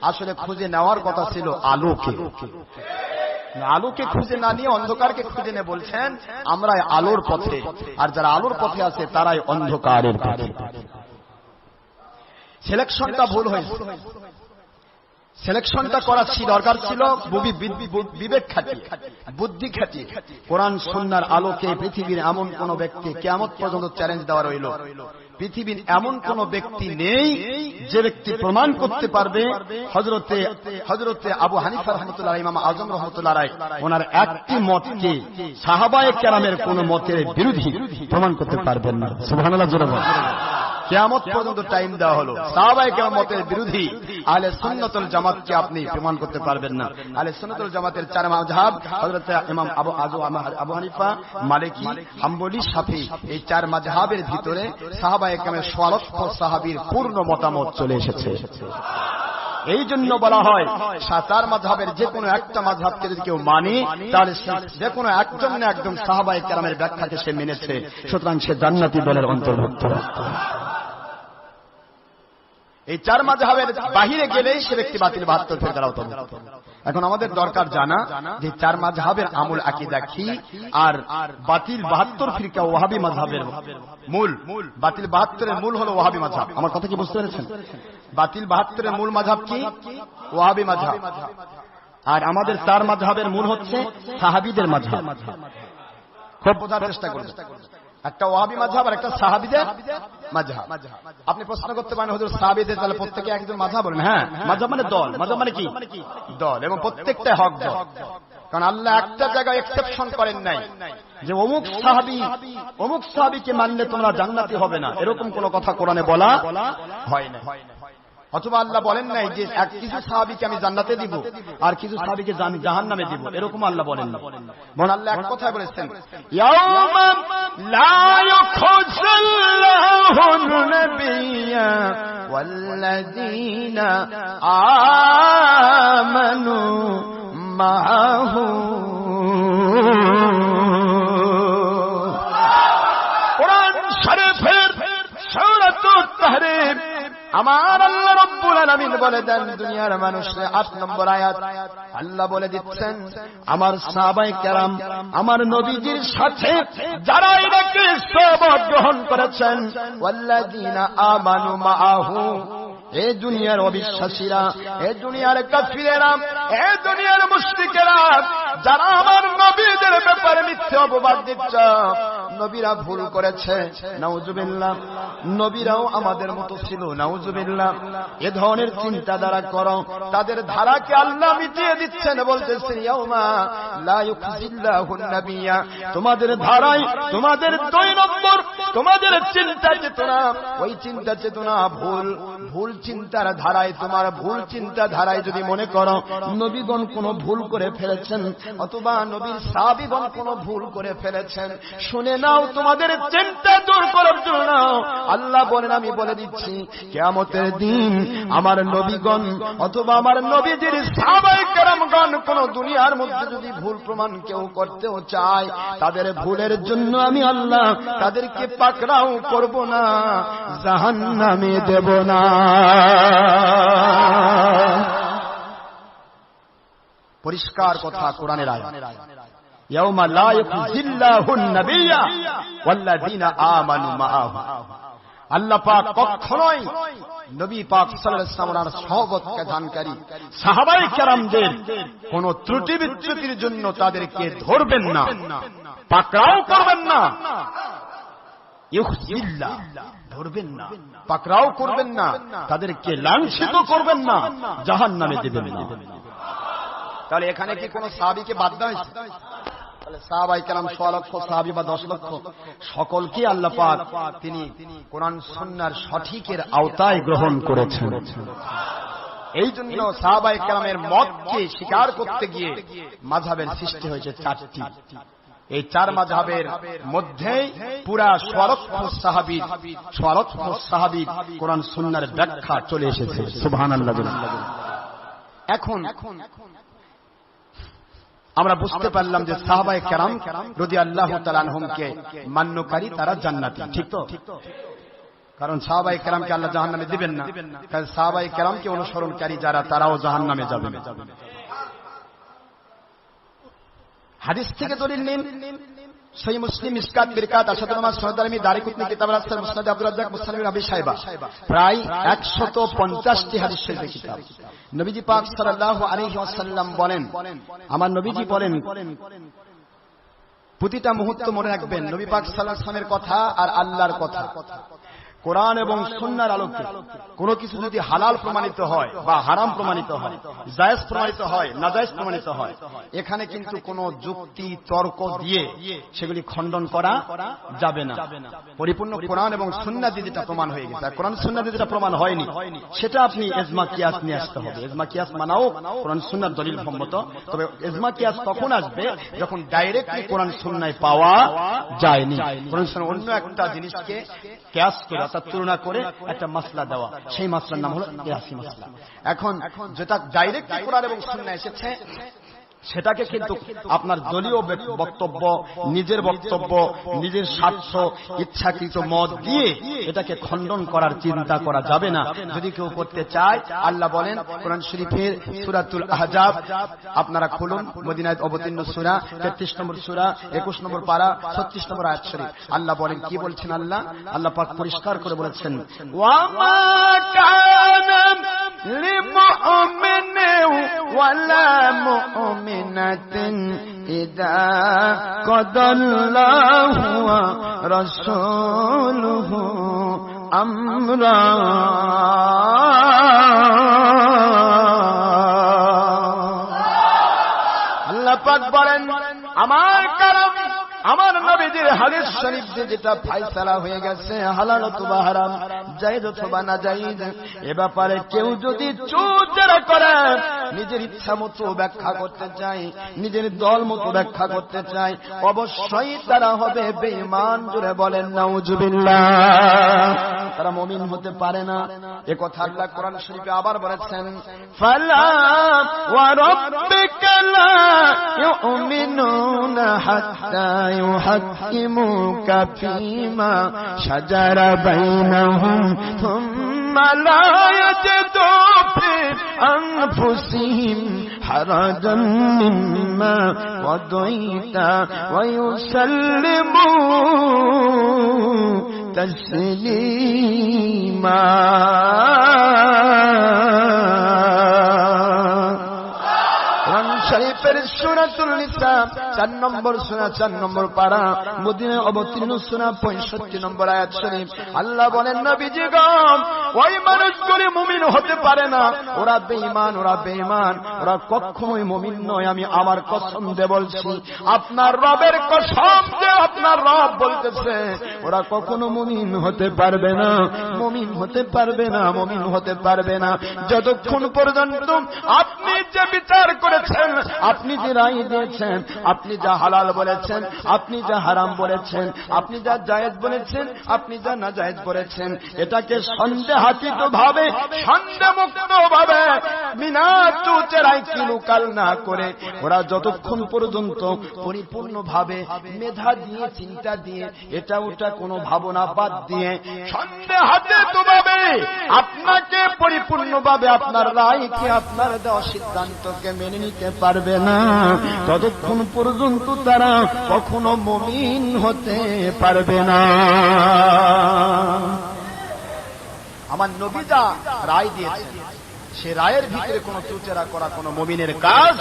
আসলে খুঁজে নেওয়ার কথা ছিল আলোকে। আলোকে খুঁজে না নিয়ে অন্ধকারকে খুঁজে নিয়ে বলছেন আমরা আলোর পথে, আর যারা আলোর পথে আছে তারাই অন্ধকারের পথে। সিলেকশনটা ভুল হয়েছে, সিলেকশনটা করা দরকার ছিল বিবেক খাটিয়ে, বুদ্ধি খাটিয়ে। কোরআন সুন্নাহর আলোকে পৃথিবীর এমন কোন ব্যক্তি কিয়ামত পর্যন্ত চ্যালেঞ্জ দেওয়া রইল, পৃথিবীর এমন কোন ব্যক্তি নেই যে ব্যক্তি প্রমাণ করতে পারবে হযরতে আবু হানিফা রাহমাতুল্লাহ, ইমাম আযম রাহমাতুল্লাহ আলাইহি ওনার একটি মতকে সাহাবায়ে কেরামের কোন মতের বিরোধী প্রমাণ করতে পারবেন না। সুবহানাল্লাহ জোরে বলেন। কিয়ামত পর্যন্ত টাইম দেওয়া হলো, সাহাবায়ে কেরাম মতের বিরোধী আহলে সুন্নাতুল জামাতকে আপনি প্রমাণ করতে পারবেন না। আহলে সুন্নাতুল জামাতের চার মাযহাব হযরত ইমাম আবু হানিফা, মালিকি, হাম্বলি, শাফিঈ, এই চার মাযহাবের ভিতরে সাহাবায়ে কেরামের ১৬ লক্ষ সাহাবীর পূর্ণ মতামত চলে এসেছে। এই জন্য বলা হয় চার মাযহাবের যে কোনো একটা মাযহাবকে যদি কেউ মানে তাহলে যে কোনো একজন না একজন সাহাবায়ে কেরামের ব্যাখ্যাকে সে মেনেছে, সুতরাং সে জান্নাতি দলের অন্তর্ভুক্ত। এই চার মাযহাবের বাহিরে গেলেই সে ব্যক্তি বাতিল ৭২ ফিরকার অন্তর্ভুক্ত। এখন আমাদের দরকার জানা যে চার মাযহাবের আমল আকীদা কি, আর বাতিল ৭২ ফিরকা ওয়াহাবি মাযহাবের মূল। বাতিল ৭২ এর মূল হলো ওয়াহাবি মাযহাব। আমার কথা কি বুঝতে পেরেছেন? বাতিল ৭২ এর মূল মাযহাব কি? ওয়াহাবি মাযহাব। আর আমাদের চার মাযহাবের মূল হচ্ছে সাহাবীদের মাযহাব। খুব বোঝার চেষ্টা করবেন, একটা ওয়াহাবি মাযহাব আর একটা সাহাবীদের মাযহাব। আপনি প্রশ্ন করতে পারেন হুজুর সাহাবীদের তাহলে প্রত্যেকে একজন মাযহাব বলেন? হ্যাঁ, মাযহাব মানে দল, মাযহাব মানে কি? দল, এবং প্রত্যেকটা হক দল। কারণ আল্লাহ একটা জায়গায় এক্সেপশন করেন নাই যে অমুক সাহাবীকে মানলে তোমরা জান্নাতি হবে না, এরকম কোন কথা কোরআনে বলা হয় না। অথবা আল্লাহ বলেন নাই যে কিছু সাহাবীকে আমি জান্নাতে দিব আর কিছু সাহাবীকে জাহান্নামে দিব, এরকম আল্লাহ বলেন না। বরং আল্লাহ এক কথাই বলেছেন, ইয়াউমা লা ইউখযিল্লাহুন নাবিয়্যা ওয়াল্লাযীনা আমানু মাআহু। কোরআন শরীফের সূরাতুত তাহরীম আমার আল্লাহ রাব্বুল আলামিন বলে দেন দুনিয়ার মানুষে ৮ নম্বর আয়াত আল্লাহ বলে দিচ্ছেন আমার সাহাবায়ে কেরাম আমার নবীজির সাথে যারা এটাকে সহবত গ্রহণ করেছেন, ওয়াল্লাযীনা আমানু মাআহু, এই দুনিয়ার অবিশ্বাসীরা, এই দুনিয়ার কাফিরেরা, এই দুনিয়ার মুশরিকেরা যারা আমার নবীদের ব্যাপারে মিথ্যা অপবাদ দিচ্ছে, নবীরা ভুল করেছে, নাউজুবিল্লাহ, নবীরাও আমাদের মতো ছিল, নাউজুবিল্লাহ, এ ধরনের চিন্তাধারা করো, তাদের ধারাকে আল্লাহ মিটিয়ে দিচ্ছেন, বলতেছেন ইয়াউমা লা ইউখযিল্লাহুন নাবিয়্যা, তোমাদের ধারায় তোমাদের ২ নম্বর তোমাদের চিন্তা চেতনা, ওই চিন্তা চেতনা ভুল চিন্তার ধারায়, তোমার ভুল চিন্তা ধারায় যদি মনে করো নবীগণ কোন ভুল করে ফেলেছেন অথবা নবীর সাহাবীগণ কোন ভুল করে ফেলেছেন, শুনে নাও, তোমাদের চিন্তা দূর করার জন্য আল্লাহ বলেন আমি বলে দিচ্ছি কিয়ামতের দিন আমার নবীগণ অথবা আমার নবীজির সাহাবায়ে কেরামগণ কোন দুনিয়ার মধ্যে যদি ভুল প্রমাণ কেউ করতেও চায়, তাদের ভুলের জন্য আমি আল্লাহ তাদেরকে পাকড়াও করব না, জাহান্নামে দেব না। পরিষ্কার কথা কোরআনের আয়াত, ইয়াউমা লা ইউখযিল্লাহুন নাবিয়্যা ওয়াল্লাযীনা আমানু মাআহু। আল্লাহ পাক কখনোই নবী পাক সাল্লাল্লাহু আলাইহি ওয়াসাল্লামের সহবতকে দানকারী সাহাবায়ে কেরামদের কোন ত্রুটি বিচ্যুতির জন্য তাদেরকে ধরবেন না, পাকড়াও করবেন না। ইউখজিল্লাহ, ধরবেন না, পাকড়াও করবেন না, তাদেরকে লাঞ্ছিত করবেন না, জাহান্নামে দেবেন না। তাহলে এখানে কি কোন সাহাবীকে বাদ দেওয়া হয়েছে? তাহলে সাহাবায়ে কেরাম 100 লক্ষ সাহাবী বা 10 লক্ষ সকলকে আল্লাহ পাক তিনি কোরআন সুন্নাহর সঠিকের আওতায় গ্রহণ করেছেন। এই জন্য সাহাবায়ে কেরামের মতকে স্বীকার করতে গিয়ে মাযহাবের সৃষ্টি হয়েছে 4টি। এই 4 মাযহাবের মধ্যেই পুরা 100 লক্ষ সাহাবী কোরআন সুন্নাহর ব্যাখ্যা চলে এসেছে। সুবহানাল্লাহ। এখন আমরা বুঝতে পারলাম যে সাহাবায়ে কেরাম রাদিয়াল্লাহু তাআলা আনহুমকে মান্যকারী তারা জান্নাতি, ঠিক তো? কারণ সাহাবায়ে কেরামকে আল্লাহ জাহান্নামে দিবেন না, কারণ সাহাবায়ে কেরামকে অনুসরণকারী যারা তারাও জাহান্নামে যাবে। হাদিস থেকে দলিল নিন, সহিহ মুসলিম, মিশকাত, মিরকাত, আরশাদুন নামাজ, সুনাদ দারমি, দারিকুতনি, কিতাব আল-আসর, মুসনাদ আব্দুর রাজ্জাক, মুসনাদ ইবনে আবি শাইবা, প্রায় 150টি হাদিস শরীফের কিতাব। নবীজি পাক সাল্লাল্লাহু আলাইহি ওয়াসাল্লাম বলেন, আমার নবীজি বলেন, প্রতিটা মুহূর্ত মনে রাখবেন নবী পাক সাল্লাল্লাহু আলাইহি ওয়াসাল্লামের কথা আর আল্লাহর কথা, কোরআন এবং সুন্নাহর আলোকে কোনো কিছু যদি হালাল প্রমাণিত হয় বা হারাম প্রমাণিত হয়, জায়েজ প্রমাণিত হয়, নাজায়েজ প্রমাণিত হয়, এখানে কিন্তু কোনো যুক্তি তর্ক দিয়ে সেগুলি খণ্ডন করা যাবে না। পরিপূর্ণ কোরআন এবং সুন্নাহ দিয়ে যেটা প্রমাণ হয়ে গেছে, কোরআন সুন্নাহ দিয়ে যেটা প্রমাণ হয়নি সেটা আপনি ইজমা কিয়াস নিয়ে আসতে হবে। ইজমা কিয়াস মানাও কোরআন সুন্নাহর দলিল সম্মত, তবে ইজমা কিয়াস তখন আসবে যখন ডাইরেক্টলি কোরআন সুন্নাহয় পাওয়া যায়নি। কোরআন সুন্নাহ অন্য একটা জিনিসকে কিয়াস করে অর্থাৎ তুলনা করে একটা মাসলা দেওয়া, সেই মাসলার নাম হলো কিয়াসি মাসলা। এখন যেটা ডাইরেক্টলি কোরআন এবং সুন্নাহ এসেছে সেটাকে কিন্তু আপনার দলীয় বক্তব্য, নিজের বক্তব্য, নিজের স্বার্থ, ইচ্ছাকৃত মত দিয়ে এটাকে খণ্ডন করার চিন্তা করা যাবে না। যদি কেউ করতে চায়, আল্লাহ বলেন কোরআন শরীফের সূরাতুল আহজাব আপনারা খুলুন, মদিনায় অবতীর্ণ সূরা 33 নম্বর সূরা 21 নম্বর পারা 36 নম্বর আয়াত শরীফ। আল্লাহ বলেন, কি বলছেন আল্লাহ পাক পরিষ্কার করে বলেছেন, ওয়া মা কানা লিমুমিনিন ওয়ালা মুমিনাতিন ইযা কাদাল্লাহু ওয়া রাসূলুহু আমরা। আল্লাহ পাক বলেন, আমার কারণ আমার নবীজির হাদিস শরীফ যেটা ফয়সালা হয়ে গেছে, হালাল অথবা হারাম, জায়েজ অথবা নাজায়েজ, এ ব্যাপারে কেউ যদি চুপচাপ করে নিজের ইচ্ছা মতো ব্যাখ্যা করতে চায়, নিজের দল মতো ব্যাখ্যা করতে চায়, অবশ্যই তারা হবে বেঈমান। জোরে বলেন নাউজুবিল্লাহ। তারা মুমিন হতে পারে না। এ কথা আল্লাহ কোরআন শরীফে আবার বলেছেন, ফালা ওয়া রাব্বিকা লা ইউমিনুনা হাত্তা يحكموك فيما شجر بينهم ثم لا يجدوا في أنفسهم حرجا مما قضيت ويسلموا تسليما। শরীফের সূরাতুল নিসা 4 নম্বর সূরা 4 নম্বর পারা, মদিনায় অবতীর্ণ সূরা 65 নম্বর আয়াত শরীফ। আল্লাহ বলেন, নবীজি গো, ওই মানুষগুলি মুমিন হতে পারে না, ওরা বেঈমান, ওরা কখনোই মুমিন নয়। আমি আমার কসম দিয়ে বলছি, আপনার রবের কসম যে আপনার রব বলতেছে, ওরা কখনো মুমিন হতে পারবে না, মুমিন হতে পারবে না যতক্ষণ পর্যন্ত আপনি যে বিচার করেছেন, আপনি যে রায় দিয়েছেন, আপনি যা হালাল বলেছেন, আপনি যা হারাম বলেছেন, আপনি যা জায়েজ বলেছেন, আপনি যা নাজায়েজ বলেছেন, এটাকে সন্দেহাতীত ভাবে, সন্দেহমুক্ত ভাবে, বিনা চুচেরাই কিলুকাল না করে ওরা যতক্ষণ পর্যন্ত পরিপূর্ণ ভাবে মেধা দিয়ে, চিন্তা দিয়ে, এটা ওটা কোনো ভাবনা বাদ দিয়ে সন্দেহাতীত ভাবে আপনাকে পরিপূর্ণ ভাবে আপনার রায়কে, আপনার দেওয়া সিদ্ধান্তকে মেনে নিতে পারবে না, ততক্ষণ পর্যন্ত তারা কখনো মুমিন হতে পারবে না। আমার নবী যা রায় দিয়েছেন, সে রায়ের ভিতরে কোনো চুচেরা করা কোনো মুমিনের কাজ।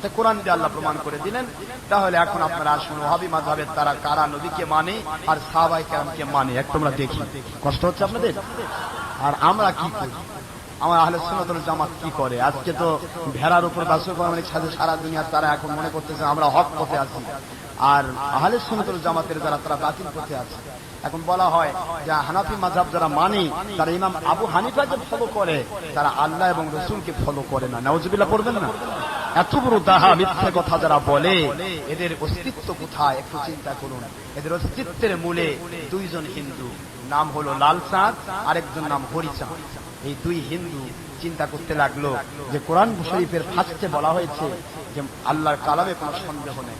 তা কোরআন দিয়ে আল্লাহ প্রমাণ করে দিলেন। তাহলে এখন আপনারা আসুন ওয়াহাবি মাযহাবের তারা কারা নবীকে মানে আর সাহাবায়ে কেরামকে মানে এক তোমরা দেখি। কষ্ট হচ্ছে আপনাদের? আর আমরা কি করি? আমার আহলে সুন্নাত ওয়াল জামাত কি করে? আজকে তো ভেড়ার উপর বাসর করার সাথে সারা দুনিয়া তারা এখন মনে করতেছে আমরা হক পথে আছি, আর আহলে সুন্নাত ওয়াল জামাতের যারা তারা বাতিল পথে আছে। এখন বলা হয় যে হানাফি মাযহাব যারা মানে তারা ইমাম আবু হানিফাকে ফলো করে, তারা আল্লাহ এবং রাসূলকে ফলো করে না। নাউজুবিল্লাহ পড়বেন না? এত বড় দাহা মিথ্যে কথা যারা বলে, এদের অস্তিত্ব কোথায় একটু চিন্তা করুন। এদের অস্তিত্বের মূলে দুইজন হিন্দু, নাম হলো লাল চাঁদ, আরেকজন নাম হরিচাঁদ। এই দুই হিন্দু চিন্তা করতে লাগলো যে কোরআন শরীফের ফার্স্টে বলা হয়েছে যে আল্লাহর কালামে কোনো সন্দেহ নেই,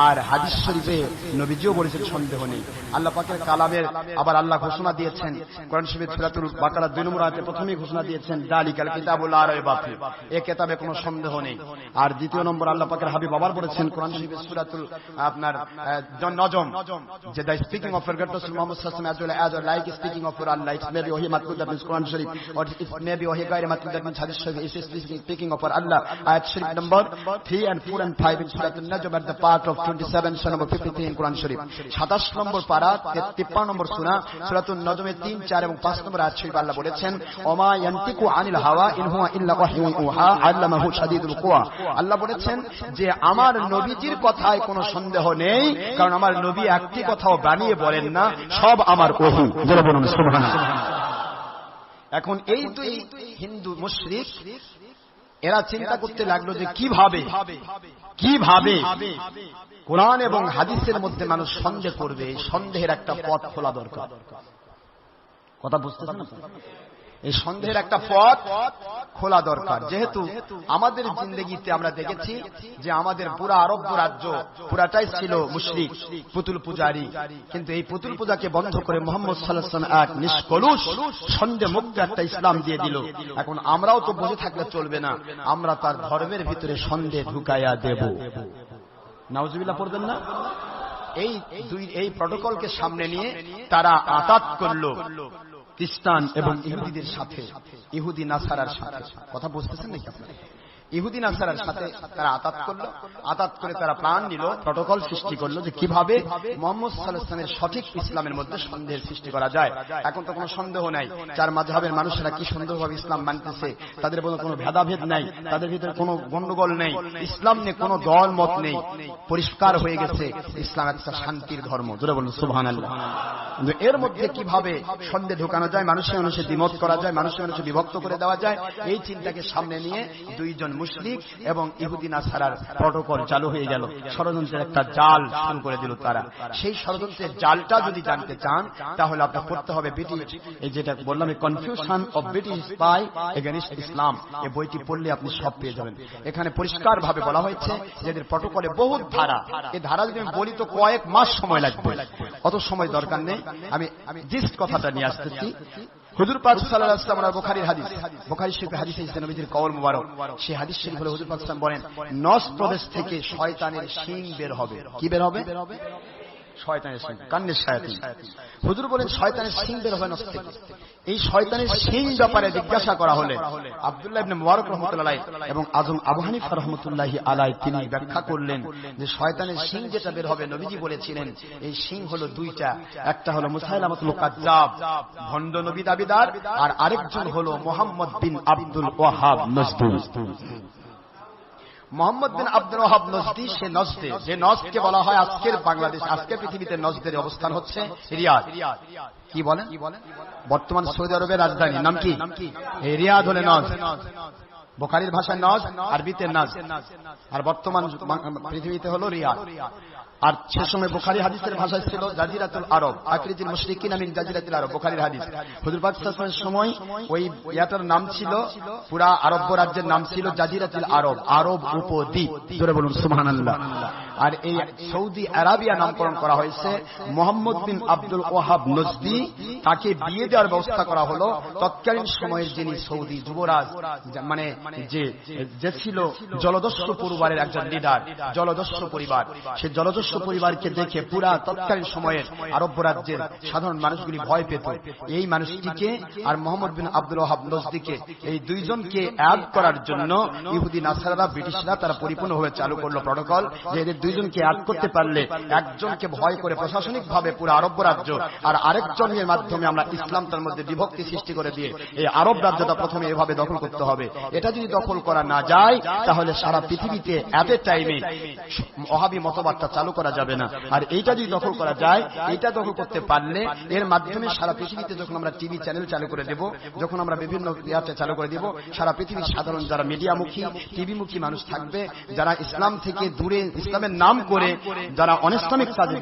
আর হাদিস শরীফে নবীজিও বলেছেন সন্দেহ নেই। আল্লাহ পাকের কালামের আবার আল্লাহ ঘোষণা দিয়েছেন কোরআন শরীফের সূরাতুল বাকারা 2 নম্বর আয়াতে প্রথমেই ঘোষণা দিয়েছেন যালিকাল কিতাবুল লা রাইবা ফি, এই কিতাবে কোনো সন্দেহ নেই। আর দ্বিতীয় নম্বর আল্লাহ পাকের হাবিব আবার বলেছেন কোরআন শরীফের সূরাতুল আপনার নজম, যে দ্য স্পিকিং অফ গড রাসূল মুহাম্মদ সাল্লাল্লাহু আলাইহি ওয়াসাল্লাম as like speaking of Allah, it may be wahi matlub that means Quran Sharif, or it may be wahi ghair matlub that means hadith Sharif. It is speaking of Allah. Ayat Sharif number 3 and 4 and 5 in Suratul Najm at the part of 27 surah number 53 in Quran Sharif. 27 নম্বর পারা 53 নম্বর সূরা সূরাতুন নজমের 3, 4 এবং 5 নম্বর আয়াত শরীফ আল্লাহ বলেছেন ওমা ইয়ানতিকু আনিল হাওয়া in হুয়া ইল্লা ওয়াহয়ুন ইউহা আল্লামাহু শাদীদুল কুওয়া। আল্লাহ বলেছেন যে আমার নবীজির কথায় কোনো সন্দেহ নেই, কারণ আমার নবী একটি কথাও বানিয়ে বলেন না, সব আমার ওহী। জোরে বলুন সুবহানাল্লাহ। এখন এই দুই হিন্দু মুশরিক এরা চিন্তা করতে লাগলো যে কিভাবে কোরআন এবং হাদিসের মধ্যে মানুষ সন্দেহ করবে, সন্দেহের একটা পথ খোলা দরকার। কথা বুঝতেছেন না? এই সন্দেহের একটা পথ খোলা দরকার। যেহেতু আমাদের জিন্দেগিতে আমরা দেখেছি যে আমাদের পুরা আরব রাজ্য পুরাটাই ছিল মুশরিক, পুতুল পূজারী, কিন্তু এই পুতুল পূজাকে বন্ধ করে মুহাম্মদ সাল্লাল্লাহু আলাইহি ওয়াসাল্লাম এক নিষ্কলুষ সন্দেহ মুক্ত একটা ইসলাম দিয়ে দিল। এখন আমরাও তো বসে থাকলে চলবে না, আমরা তার ধর্মের ভিতরে সন্দেহ ঢুকাইয়া দেব। নাউজুবিল্লাহ পড়বেন না? এই প্রটোকলকে সামনে নিয়ে তারা আতাত করলো খ্রিস্টান এবং ইহুদিদের সাথে, ইহুদি নাসারার সাথে। কথা বুঝতেছেন নাকি আপনারা? ইহুদি নাসারার সাথে তারা আতাত করলো, আতাত করে তারা প্ল্যান নিল, প্রটোকল সৃষ্টি করলো যে কিভাবে মুহাম্মদ সাল্লাল্লাহু আলাইহি ওয়াসাল্লামের সঠিক ইসলামের মধ্যে সন্দেহের সৃষ্টি করা যায়। এখন তো কোনো সন্দেহ নাই, চার মাযহাবের মানুষেরা কি সুন্দরভাবে ইসলাম মানতেছে, তাদের মধ্যে কোনো ভেদাভেদ নাই, তাদের ভিতরে কোনো গন্ডগোল নেই, ইসলাম নিয়ে কোনো দল মত নেই, পরিষ্কার হয়ে গেছে ইসলাম একটা শান্তির ধর্ম। জোরে বলুন সুবহানাল্লাহ। কিন্তু এর মধ্যে কিভাবে সন্দেহ ঢোকানো যায়, মানুষে মানুষে দ্বিমত করা যায়, মানুষে মানুষে বিভক্ত করে দেওয়া যায়, এই চিন্তাকে সামনে নিয়ে দুইজন মুশরিক এবং ইহুদি নাসারার প্রটোকল চালু হয়ে গেল। ষড়যন্ত্রের একটা জাল শুরু করে দিল তারা। সেই ষড়যন্ত্রের জালটা যদি জানতে চান তাহলে আপনার পড়তে হবে ব্রিটিশ, এই যেটা বললাম confusion of British spy against Islam, এই বইটি পড়লে আপনি সব পেয়ে যাবেন। এখানে পরিষ্কার ভাবে বলা হয়েছে যে এদের প্রটোকলে বহুত ধারা, এই ধারা যদি আমি বলি তো কয়েক মাস সময় লাগবে, অত সময় দরকার নেই। আমি জিস্ট কথাটা নিয়ে আসতেছি। হুজুর পাক সাল্লাল্লাহু আলাইহি ওয়াসাল্লাম বুখারীর হাদিস, বুখারী শরীফে হাদিস এসেছে নবীজির কওল মুবারক, সেই হাদিস শরীফ হলো হুজুর পাক সাল্লাল্লাহু আলাইহি ওয়াসাল্লাম বলেন নস প্রদেশ থেকে শয়তানের শিং বের হবে। কি বের হবে? শয়তানের শিং, কান্নের শায়াতিন। হুজুর বলেন শয়তানের শিং বের হবে নস থেকে। এই শয়তানের শিং ব্যাপারে জিজ্ঞাসা করা হলে আব্দুল্লাহ ইবনে মুবারক রাহমাতুল্লাহি আলাইহি এবং আজম আবু হানিফা রাহমাতুল্লাহি আলাইহি তিনি ব্যাখ্যা করলেন যে শয়তানের শিং যেটা বের হবে নবীজি বলেছিলেন এই শিং হলো দুইটা, একটা হলো মুসাইলামাতুল কাজ্জাব ভণ্ড নবী দাবিদার, আর আরেকজন হলো মুহাম্মদ বিন আব্দুল ওয়াহাব নজদি। মোহাম্মদ বিন আব্দুল ওয়াহাব নজদি, সে নজদে, যে নজদকে বলা হয় আজকের বাংলাদেশ, আজকের পৃথিবীতে নজদের অবস্থান হচ্ছে রিয়াদ। কি বলেন? বর্তমান সৌদি আরবের রাজধানী নাম কি? এই রিয়াদ হলে নজ, বুখারীর ভাষায় নজ, আরবিতে নাজ, আর বর্তমান পৃথিবীতে হলো রিয়াদ। আর সে সময় বুখারী হাদিসের ভাষায় ছিল জাজিরাতুল আরব, আকরিজুল মুশরিকিন মিন জাজিরাতুল আরব, বুখারীর হাদিস। হুজুর পাক সাল্লাল্লাহু আলাইহি ওয়াসাল্লামের সময় ওই ইয়াটার নাম ছিল, পুরা আরব রাজ্যের নাম ছিল জাজিরাতুল আরব, আরব উপদ্বীপ। জোরে বলুন সুবহানাল্লাহ। আর এই সৌদি আরাবিয়া নামকরণ করা হয়েছে মোহাম্মদ বিন আব্দুল ওয়াহাব নজদি। তাকে বিয়ে দেওয়ার ব্যবস্থা করা হলো তৎকালীন সময়ের যিনি সৌদি যুবরাজ, মানে যে ছিল জলদস্যু পরিবারের একজন লিডার, জলদস্যু পরিবার। সে জলদস্যু পরিবারকে দেখে পুরা তৎকালীন সময়ের আরব রাজ্যের সাধারণ মানুষগুলি ভয় পেত। এই মানুষটিকে আর মোহাম্মদ বিন আব্দুল ওয়াহাব নজদিকে, এই দুইজনকে অ্যাড করার জন্য ইহুদি নাসারারা, ব্রিটিশরা তারা পরিপূর্ণভাবে চালু করলো প্রটোকল যে এদের দুইজনকে অ্যাড করতে পারলে একজনকে ভয় করে প্রশাসনিক ভাবে পুরো আরব রাজ্য আর আরেকজনের মাধ্যমে আমরা ইসলাম তার মধ্যে বিভক্তি সৃষ্টি করে দিয়ে এই আরব রাজ্যটা প্রথমে এভাবে দখল করতে হবে। এটা যদি দখল করা না যায় তাহলে সারা পৃথিবীতে এট এ টাইমে ওয়াহাবি মতবাদটা চালু করা যাবে না। আর এইটা যদি দখল করা যায়, এইটা দখল করতে পারলে এর মাধ্যমে সারা পৃথিবীতে যখন আমরা টিভি চ্যানেল চালু করে দেব, যখন আমরা বিভিন্ন ইয়াতে চালু করে দেব, সারা পৃথিবীর সাধারণ যারা মিডিয়ামুখী টিভিমুখী মানুষ থাকবে, যারা ইসলাম থেকে দূরে ইসলামের নাম করে যারা অনিসলামিক কাজে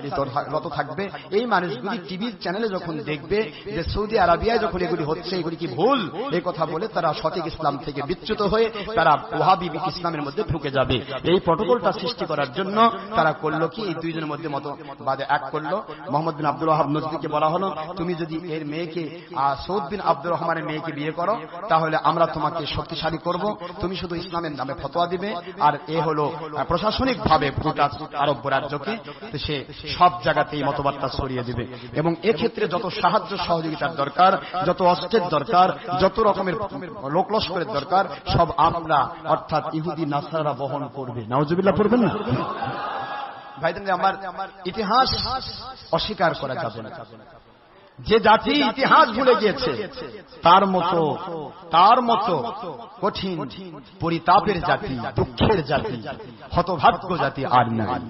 রত থাকবে, এই মানুষগুলি টিভির চ্যানেলে যখন দেখবে যে সৌদি আরবিয়ায় যখন এগুলি হচ্ছে, এগুলি কি ভুল, এই কথা বলে তারা সঠিক ইসলাম থেকে বিচ্যুত হয়ে তারা ওয়াহাবি ইসলামের মধ্যে ঢুকে যাবে। এই প্রটোকলটা সৃষ্টি করার জন্য তারা করলো কি, এই দুইজনের মধ্যে মতবাদে এক করলো। মোহাম্মদ বিন আব্দুল ওয়াহাব নজদিকে বলা হলো, তুমি যদি এর মেয়েকে সৌদ বিন আব্দুর রহমানের মেয়েকে বিয়ে করো তাহলে আমরা তোমাকে শক্তিশালী করব, তুমি শুধু ইসলামের নামে ফতোয়া দিবে, আর এ হলো প্রশাসনিক ভাবে গোটা আরব রাজ্যকে সে সব জায়গাতেই মতবাদটা ছড়িয়ে দিবে। এবং এক্ষেত্রে যত সাহায্য সহযোগিতার দরকার, যত অস্ত্রের দরকার, যত রকমের লোকলস্করের দরকার, সব আমরা অর্থাৎ ইহুদি নাসারা বহন করবে। নাউজুবিল্লাহ পড়বেন না ভাইদের? আমার ইতিহাস অস্বীকার করা যাবে না। যে জাতি ইতিহাস ভুলে গিয়েছে তার মতো কঠিন পরিতাপের জাতি, দুঃখের জাতি, হতভাগ্য জাতি আর নাই।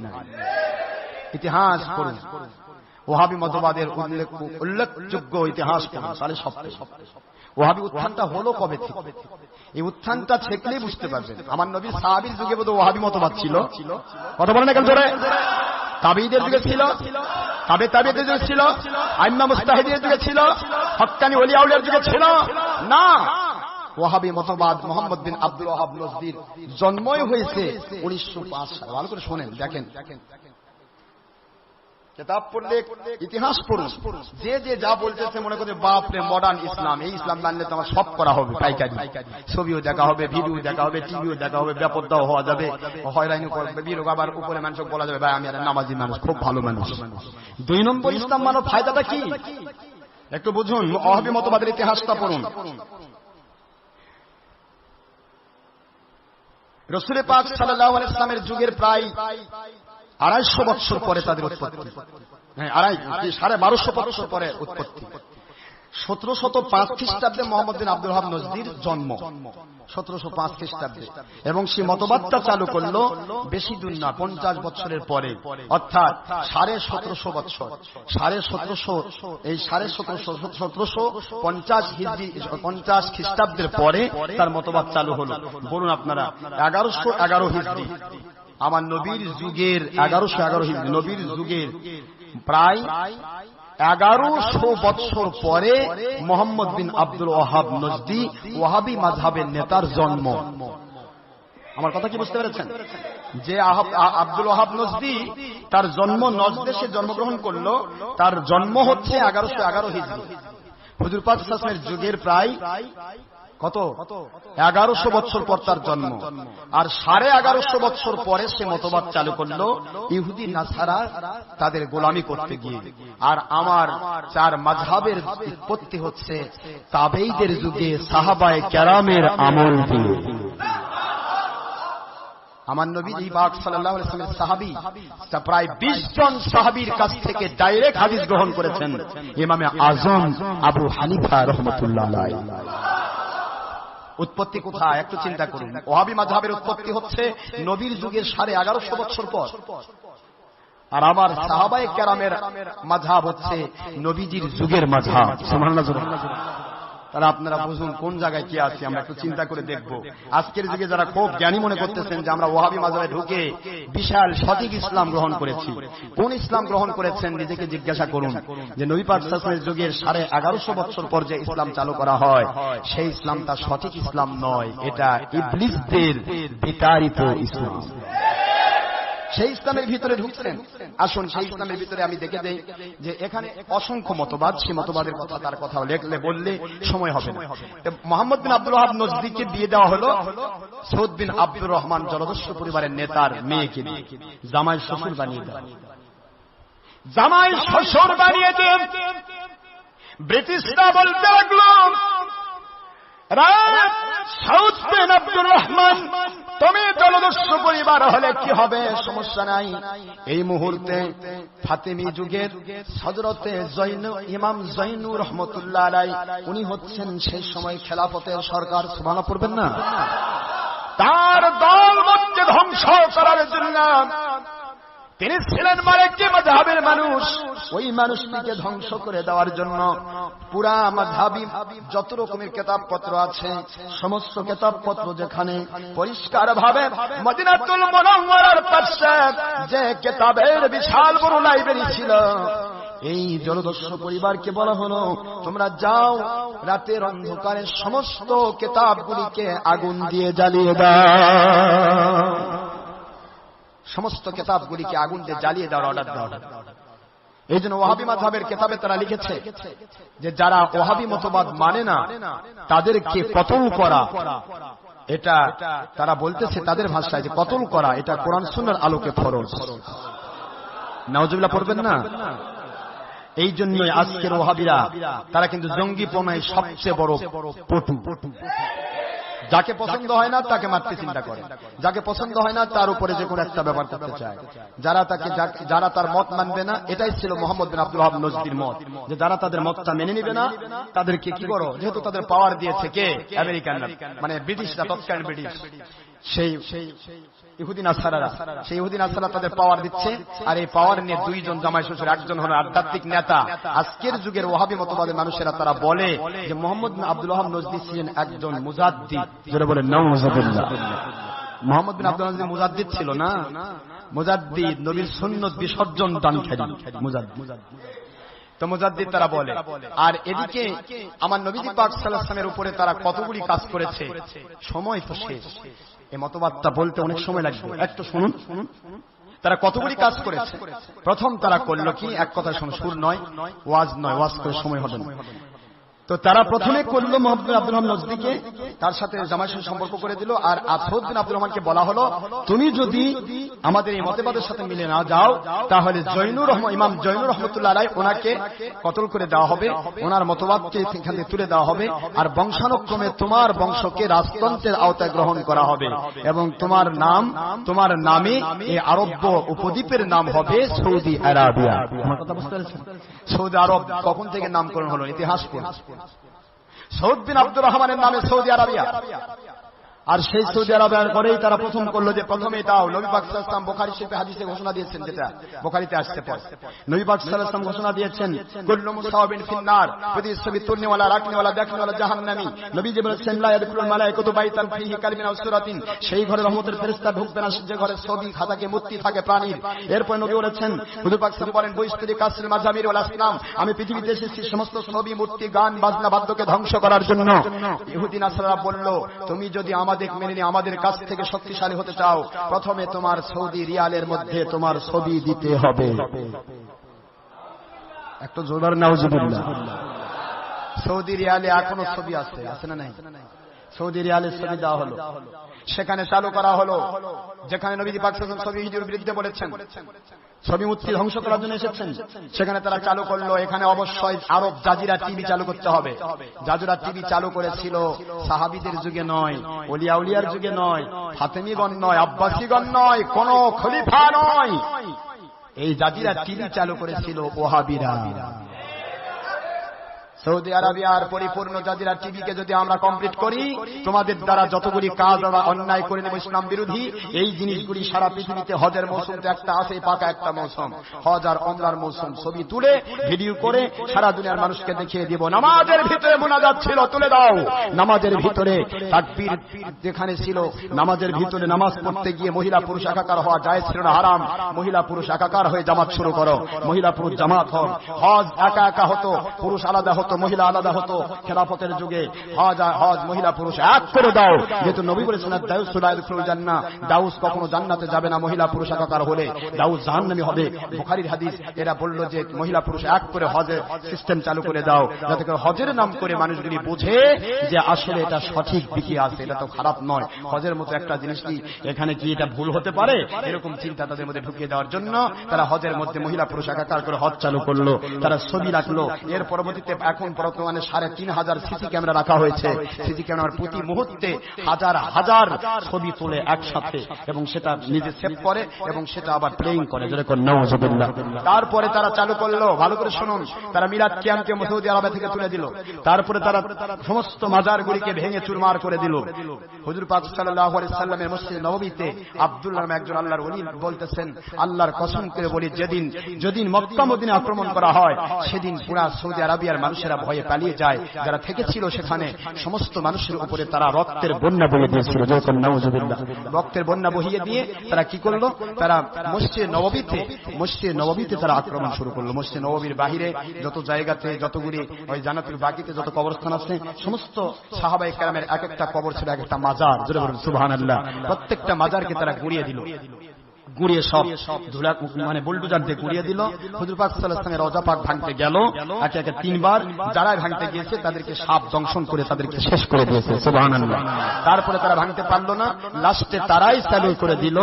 ইতিহাস পড়ুন, ওয়াহাবি মতবাদের উল্লেখযোগ্য ইতিহাস পড়ুন, তাহলে সব ওয়াহাবি উত্থানটা হলো কবে থেকে, এই উত্থানটা ছেকলেই বুঝতে পারবেন। আমার নবী সাহাবীর যুগে বোধ ওয়াহাবি মতবাদ ছিল, কথা বলেন এখন জোরে। তাবেঈদের যুগে ছিল, তাবেঈদের যুগে ছিল, আইম্মা মুজতাহিদের যুগে ছিল, হক্কানি ওলি আউলিয়ার যুগে ছিল না। ওয়াহাবি মতবাদ মোহাম্মদ বিন আব্দুল ওয়াহাব নজদির জন্মই হয়েছে 1905 সালে। ভালো করে শোনেন, দেখেন, কিতাব পড়লে ইতিহাস পড়ুন, যে যা বলতেছে মনে করছে বাপ রে মডার্ন ইসলাম, এই ইসলাম জানলে তো আমার সব করা হবে, পাইকারি ছবিও দেখা হবে, ভিডিও দেখা হবে, টিভিও দেখা হবে, বেপরদাও হওয়া যাবে, হয়রানিও করবে, বিরোগ আবার উপরে মানুষ বলা যাবে ভাই আমি একটা নামাজি মানুষ, খুব ভালো মানুষ। 2 নম্বর ইসলাম মানব ফায়দাটা কি একটু বুঝুন। ওয়াহাবি মতবাদের ইতিহাসটা পড়ুন। রাসূল পাক সাল্লাল্লাহু আলাইহি ওয়াসাল্লামের যুগের প্রায় 250 বছর পরে তাদের উৎপত্তি, 1250 বছর পরে উৎপত্তি। 1705 খ্রিস্টাব্দে মোহাম্মদ বিন আব্দুল ওয়াহাব নজদির জন্ম, 1705 খ্রিস্টাব্দে। এবং সে মতবাদটা চালু করলো বেশি দূর না, 50 বছরের পরে, অর্থাৎ 1750 বছর, 1750, এই 1750 হিজরি 50 খ্রিস্টাব্দের পরে তার মতবাদ চালু হলো। বলুন আপনারা 1111 হিজরি, আমার নবীর যুগের 1111 হিজরি, নবীর যুগের প্রায় 1100 বছর পরে মোহাম্মদ বিন আব্দুল ওয়াহাব নজদি ওয়াহাবি মাযহাবের নেতার জন্ম। আমার কথা কি বুঝতে পেরেছেন? যে আব্দুল ওয়াহাব নজদি তার জন্ম নজদে সে জন্মগ্রহণ করলো, তার জন্ম হচ্ছে 1111 হিজরি। হুজুর পাক সাল্লাল্লাহু আলাইহি ওয়াসাল্লামের যুগের প্রায় কত 1100 বছর পর তার জন্ম। আর 1150 বছর পরে সে মতবাদ চালু করলো ইহুদি নাসারা তাদের গোলামি করতে গিয়ে। আর আমার 4 মাযহাবের উৎপত্তি হচ্ছে তাবেঈদের যুগে সাহাবায়ে কেরামের আমল দিয়ে। আমার নবী পাক সাল্লাল্লাহু আলাইহি ওয়াসাল্লামের সাহাবী প্রায় 20 জন সাহাবীর কাছ থেকে ডাইরেক্ট হাদিস গ্রহণ করেছেন ইমামে আযম আবু হানিফা রাহমাতুল্লাহ আলাইহি। উৎপত্তি কোথায় একটু চিন্তা করুন। ওয়াহাবি মাযহাবের উৎপত্তি হচ্ছে নবীর যুগের 1150 বছর পর, আর আমার সাহাবায়ে কেরামের মাযহাব হচ্ছে নবীজির যুগের মাযহাব। সুবহানাল্লাহ। তাহলে আপনারা বুঝুন কোন জায়গায় কি আছে, আমরা একটু চিন্তা করে দেখব। আজকের যুগে যারা খুব জ্ঞানী মনে করতেছেন যে আমরা ওয়াহাবি মাযহাবে ঢুকে বিশাল সঠিক ইসলাম গ্রহণ করেছি, কোন ইসলাম গ্রহণ করেছেন নিজেকে জিজ্ঞাসা করুন। যে নবী পাক সাল্লাল্লাহু আলাইহি ওয়াসাল্লামের যুগের 1150 বছর পর যে ইসলাম চালু করা হয় সেই ইসলামটা সঠিক ইসলাম নয়, এটা ইবলিসদের বিতাড়িত ইসলাম। সেই ইসলামের ভিতরে ঢুকছেন। আসুন সেই ইসলামের ভিতরে আমি দেখে দেই যে এখানে অসংখ্য মতবাদ, সেই মতবাদের কথা তার কথা লেখলে বললে সময় হবে না। মোহাম্মদ বিন আব্দুল ওয়াহাব নজদিকে বিয়ে দেওয়া হলো সৌদ বিন আব্দুর রহমান জলদস্যু পরিবারের নেতার মেয়েকে দিয়ে, জামাই শ্বশুর বানিয়ে দেওয়া। জামাই শ্বশুর বানিয়ে দেন। ব্রিটিশরা বলতে লাগলো, সৌদ বিন আব্দুর রহমান তুমি জলদস্যু পরিবার হলে কি হবে, সমস্যা নাই। এই মুহূর্তে ফাতেমি যুগের হযরতে ইমাম জৈনুর রহমতুল্লাহ আলাইহি উনি হচ্ছেন সেই সময় খেলাফতের সরকার। সুবহানাল্লাহ পড়বেন না? তার দলকে ধ্বংস করার জন্য তিনি ছিলেন মালিকি মাযহাবের মানুষ। ওই মানুষটিকে ধ্বংস করে দেওয়ার জন্য পুরা মাযহাবী যত রকমের কিতাবপত্র আছে, সমস্ত কিতাবপত্র যেখানে পরিষ্কার ভাবে মদিনাতুল মুনাওয়ারার পাশে যে কিতাবের বিশাল বড় লাইব্রেরি ছিল, এই জলদস্যু পরিবারকে বলা হলো তোমরা যাও রাতের অন্ধকারে সমস্ত কিতাবগুলিকে আগুন দিয়ে জ্বালিয়ে দাও। সমস্ত কিতাবগুলিকে আগুন দিয়ে জ্বালিয়ে দেওয়ার অর্ডার দেওয়া। এই জন্য ওয়াহাবি মাযহাবের কিতাবে তারা লিখেছে যে যারা ওয়াহাবি মতবাদ মানে না তাদেরকে কতল করা, এটা তারা বলতেছে তাদের ভাষায় যে কতল করা এটা কোরআন সুন্নাহর আলোকে ফরজ। নাউজুবিল্লাহ পড়বেন না? এই জন্যই আজকের ওয়াহাবিরা তারা কিন্তু জঙ্গিপনায় সবচেয়ে বড় পটু। যাকে পছন্দ হয় না তাকে মারতে চিন্তা করে, যাকে পছন্দ হয় না তার উপরে যে কোনো একটা ব্যাপার করতে চায়। যারা তার মত মানবে না, এটাই ছিল মোহাম্মদ বিন আব্দুল ওয়াহাব নজদির মত, যে যারা তাদের মতটা মেনে নিবে না তাদেরকে কি করো, যেহেতু তাদের পাওয়ার দিয়েছে কে, আমেরিকানরা, মানে ব্রিটিশরা, তৎকালীন ব্রিটিশ, সেই ইহুদি নাসারারা, সেই ইহুদি নাসারা তাদের পাওয়ার দিচ্ছে। আর এই পাওয়ার নিয়ে দুইজন জামাই শ্বশুর, একজন হলো আধ্যাত্মিক নেতা। আজকের যুগের ওয়াহাবি মতবাদের মানুষেরা তারা বলে যে মোহাম্মদ বিন আব্দুল ওয়াহাব নজদি ছিলেন একজন মুজাদ্দিদ। যারা বলেন নাউজুবিল্লাহ, মোহাম্মদ বিন আব্দুল ওয়াহাব মুজাদ্দিদ ছিল না, মুজাদ্দিদ নবীর সুন্নাত বিসর্জন দানকারী মুজাদ্দিদ। তো মুজাদ্দিদ তারা বলে। আর এদিকে আমার নবীজি পাক সাল্লাল্লাহু আলাইহি ওয়াসাল্লামের উপরে তারা কতগুলি কাজ করেছে, সময় তো শেষ, এই মতবাদটা বলতে অনেক সময় লাগবে, একটু শুনুন। তারা কতগুলি কাজ করেছে। প্রথম তারা করলো কি, এক কথা শুনুন, সুর নয়, ওয়াজ নয়, ওয়াজ করে সময় হবে না। তো তারা প্রথমে করলো মোহাম্মদ বিন আব্দুল ওয়াহাব নজদিকে, তার সাথে জামাইয়ের সাথে সম্পর্ক করে দিল। আর আসওয়াদ বিন আব্দুর রহমানকে বলা হলো তুমি যদি আমাদের এই মতবাদের সাথে মিলে না যাও তাহলে ইমাম জৈনুর রহমতুল্লাহ আলাইহি ওনাকে কতল করে দেওয়া হবে, ওনার মতবাদকে সেখান থেকে তুলে দেওয়া হবে, আর বংশানুক্রমে তোমার বংশকে রাজতন্ত্রের আওতায় গ্রহণ করা হবে এবং তোমার নামে এই আরব উপদ্বীপের নাম হবে সৌদি আরবিয়া। আমার কথা বুঝতে পেরেছেন? সৌদি আরব কখন থেকে নামকরণ হলো, ইতিহাস পড়ুন। সৌদ বিন আব্দুর রহমানের নামে সৌদি আরবিয়া। আর সেই সৌদি আরবের পরেই তারা প্রথম করলো যে প্রথমে দাও। নবী পাক সাল্লাল্লাহু আলাইহি ওয়াসাল্লাম বুখারী শরীফে হাদিসে ঘোষণা দিয়েছেন, যেটা বুখারীতে আসছে পর, নবী পাক সাল্লাল্লাহু আলাইহি ওয়াসাল্লাম ঘোষণা দিয়েছেন কুল্লু মুসাওয়াবিন ফিন্নার, প্রতি ছবি তুলনেওয়ালা, রাখনেওয়ালা, দেখনেওয়ালা জাহান্নামী। নবীজি বলেছেন লা ইয়াদখুলুল মালায়েকাতু বাইতান ফীহি কালমিন আও সূরাতিন, সেই ঘরে রহমতের ফেরেশতা ঢুকবে না যে ঘরে ছবি, খাতা থাকে, মূর্তি থাকে প্রাণীর। এরপর নবী বলেছেন, হুজুর পাক সাল্লাল্লাহু আলাইহি ওয়াসাল্লাম বলেন বইস্তিরি কাসিল মাজামির ওয়াল আসনাম, আমি পৃথিবীতে এসেছি সমস্ত ছবি, মূর্তি, গান, বাজনা, বাদ্যকে ধ্বংস করার জন্য। ইহুদি নাসারা বলল তুমি যদি আমাদের মেনে নিয়ে আমাদের কাছ থেকে শক্তিশালী হতে চাও প্রথমে তোমার সৌদি রিয়ালের মধ্যে তোমার ছবি দিতে হবে। একটু জোরে নাউজুবিল্লাহ। সৌদি রিয়ালে এখনো ছবি আছে না নাই? সৌদি রিয়ালের ছবি দেওয়া হলো, সেখানে চালু করা হলো, যেখানে নবীজি পাক সাল্লাল্লাহু আলাইহি ওয়াসাল্লাম ছবি হিজুর বিরুদ্ধে বলেছেন, ছবি মূর্তি ধ্বংস করার জন্য এসেছেন, সেখানে তারা চালু করলো এখানে অবশ্যই আরব জাজিরা টিভি চালু করতে হবে। জাজিরা টিভি চালু করেছিল সাহাবীদের যুগে নয়, ওলিয়া উলিয়ার যুগে নয়, ফাতেমিগণ নয়, আব্বাসীগণ নয়, কোন খলিফা নয়, এই জাজিরা টিভি চালু করেছিল ওয়াহাবিরা। সৌদি আরবিয়ার পরিপূর্ণ জাজিরা টিভিকে যদি আমরা কমপ্লিট করি, তোমাদের দ্বারা যতগুলি কাজ আমরা অন্যায় করে নেব ইসলাম বিরোধী, এই জিনিসগুলি সারা পৃথিবীতে হজের মৌসুম তো একটা আছে, পাকা একটা মৌসুম, হজ আর ওমরার মৌসুম, ছবি তুলে ভিডিও করে সারা দুনিয়ার মানুষকে দেখিয়ে দিব নামাজের ভিতরে মুনাজাত ছিল, তুলে দাও। নামাজের ভিতরে তাকবীর যেখানে ছিল, নামাজের ভিতরে নামাজ পড়তে গিয়ে মহিলা পুরুষ একাকার হওয়া জায়েজ ছিল না, হারাম। মহিলা পুরুষ একাকার হয়ে জামাত শুরু করো, মহিলা পুরুষ জামাত হোক। হজ একা একা হতো, পুরুষ আলাদা হতো হতো, মহিলা আলাদা হতো। খেলাফতের যুগে হজ মহিলা পুরুষ এক করে দাও, যেহেতু নবী বলেছেন দাউস লা ইয়াদখুলুল জান্নাহ, দাউস কখনো জান্নাতে যাবে না মহিলা পুরুষ একাকার হলে, দাউস জাহান্নামী হবে। বুখারীর হাদিস। এরা বলল যে মহিলা পুরুষ এক করে হজের সিস্টেম চালু করে দাও, যাতে করে হজের নাম করে মানুষগুলি বোঝে যে আসলে এটা সঠিক দিকে আছে, এটা তো খারাপ নয়। হজের মতো একটা জিনিস কি এখানে কি এটা ভুল হতে পারে, এরকম চিন্তা তাদের মধ্যে ঢুকিয়ে দেওয়ার জন্য তারা হজের মধ্যে মহিলা পুরুষ একাকার করে হজ চালু করলো। তারা ছবি রাখলো। এর পরবর্তীতে এখন বর্তমানে 3,500 সিসি ক্যামেরা রাখা হয়েছে। সিসি ক্যামেরার প্রতি মুহূর্তে হাজার হাজার ছবি তোলে একসাথে, এবং সেটা নিজে সেভ করে এবং সেটা আবার প্লেইং করে। যেরকম নাউজুবিল্লাহ। তারপরে তারা চালু করলো, ভালো করে শুনুন, তারা মিলাদ কিয়ামকে সৌদি আরবে থেকে তুলে দিল। তারপরে তারা সমস্ত মাজারগুলিকে ভেঙে চুরমার করে দিল। হুজুর পাক সাল্লাল্লাহু আলাইহি সাল্লামের মসজিদ নববীতে আব্দুল্লাহ নামে একজন আল্লাহর ওলি বলতেছেন, আল্লাহর কসম করে বলি, যেদিন মক্কা মদিনা আক্রমণ করা হয় সেদিন পুরা সৌদি আরবিয়ার মানুষেরা ভয়ে পালিয়ে যায়। যারা থেকেছিল সেখানে সমস্ত মানুষের উপরে তারা রক্তের বন্যা বয়ে দিয়েছিল। যখন নাউজুবিল্লাহ, রক্তের বন্যা বহিয়ে দিয়ে তারা কি করলো, তারা মসজিদ নববীতে তারা আক্রমণ শুরু করলো। মসজিদ নববীর বাহিরে যত জায়গাতে, যতগুলি ওই জান্নাতুল বাকিতে যত কবরস্থান আছে, সমস্ত সাহাবায়ে কেরামের এক একটা কবর ছিল এক একটা মাজার। জোরে বলুন সুবহানাল্লাহ। প্রত্যেকটা মাজারকে তারা গুড়িয়ে দিল, গুড়িয়ে সব ধুলা মানে বুলডোজার দিয়ে গুড়িয়ে দিল। হুজুর পাক সাল্লাল্লাহু আলাইহি ওয়াসাল্লামের রওজা পাক ভাঙতে গেল, একে একে 3 বার। যারা ভাঙতে গিয়েছে তাদেরকে সাপ দংশন করে তাদেরকে শেষ করে দিয়েছে। সুবহানাল্লাহ। তারপরে তারা ভাঙতে পারলো না, লাস্টে তারাই চালু করে দিল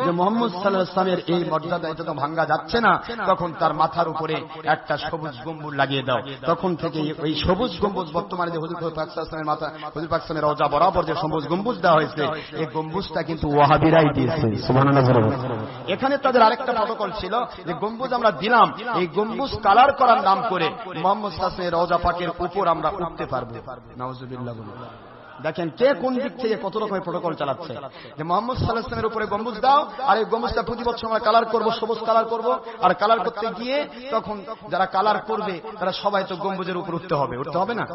যে মুহাম্মদ সাল্লাল্লাহু আলাইহি ওয়াসাল্লামের এই মর্যাদা এটা তো ভাঙা যাচ্ছে না, তখন তার মাথার উপরে একটা সবুজ গম্বুজ লাগিয়ে দাও। তখন থেকে ওই সবুজ গম্বুজ বর্তমানে যে হুজুর পাক সাল্লাল্লাহু আলাইহি ওয়াসাল্লামের মাথা, হুজুর পাক সাল্লাল্লাহু আলাইহি ওয়াসাল্লামের রওজা বরাবর যে সবুজ গম্বুজ দেওয়া হয়েছে, এই গম্বুজটা কিন্তু ওয়াহাবিরাই দিয়েছে। সুবহানাল্লাহ। এখানে তাদের আরেকটা প্রটোকল ছিল যে গম্বুজ আমরা দিলাম, এই গম্বুজ কালার করার নাম করে মুহাম্মদ সাল্লাল্লাহু আলাইহি ওয়াসাল্লামের রওজা পাকের উপর আমরা উঠতে পারবো। নাউজুবিল্লাহ। দেখেন কে কোন দিক থেকে কত রকমের প্রটোকল চালাচ্ছে, যে মুহাম্মদ সাল্লাল্লাহু আলাইহি ওয়াসাল্লামের উপরে গম্বুজ দাও, আর এই গম্বুজটা প্রতি বছর আমরা কালার করব, সবুজ কালার করব। আর কালার করতে গিয়ে তখন যারা কালার করবে তারা সবাই তো গম্বুজের উপর উঠতে হবে না।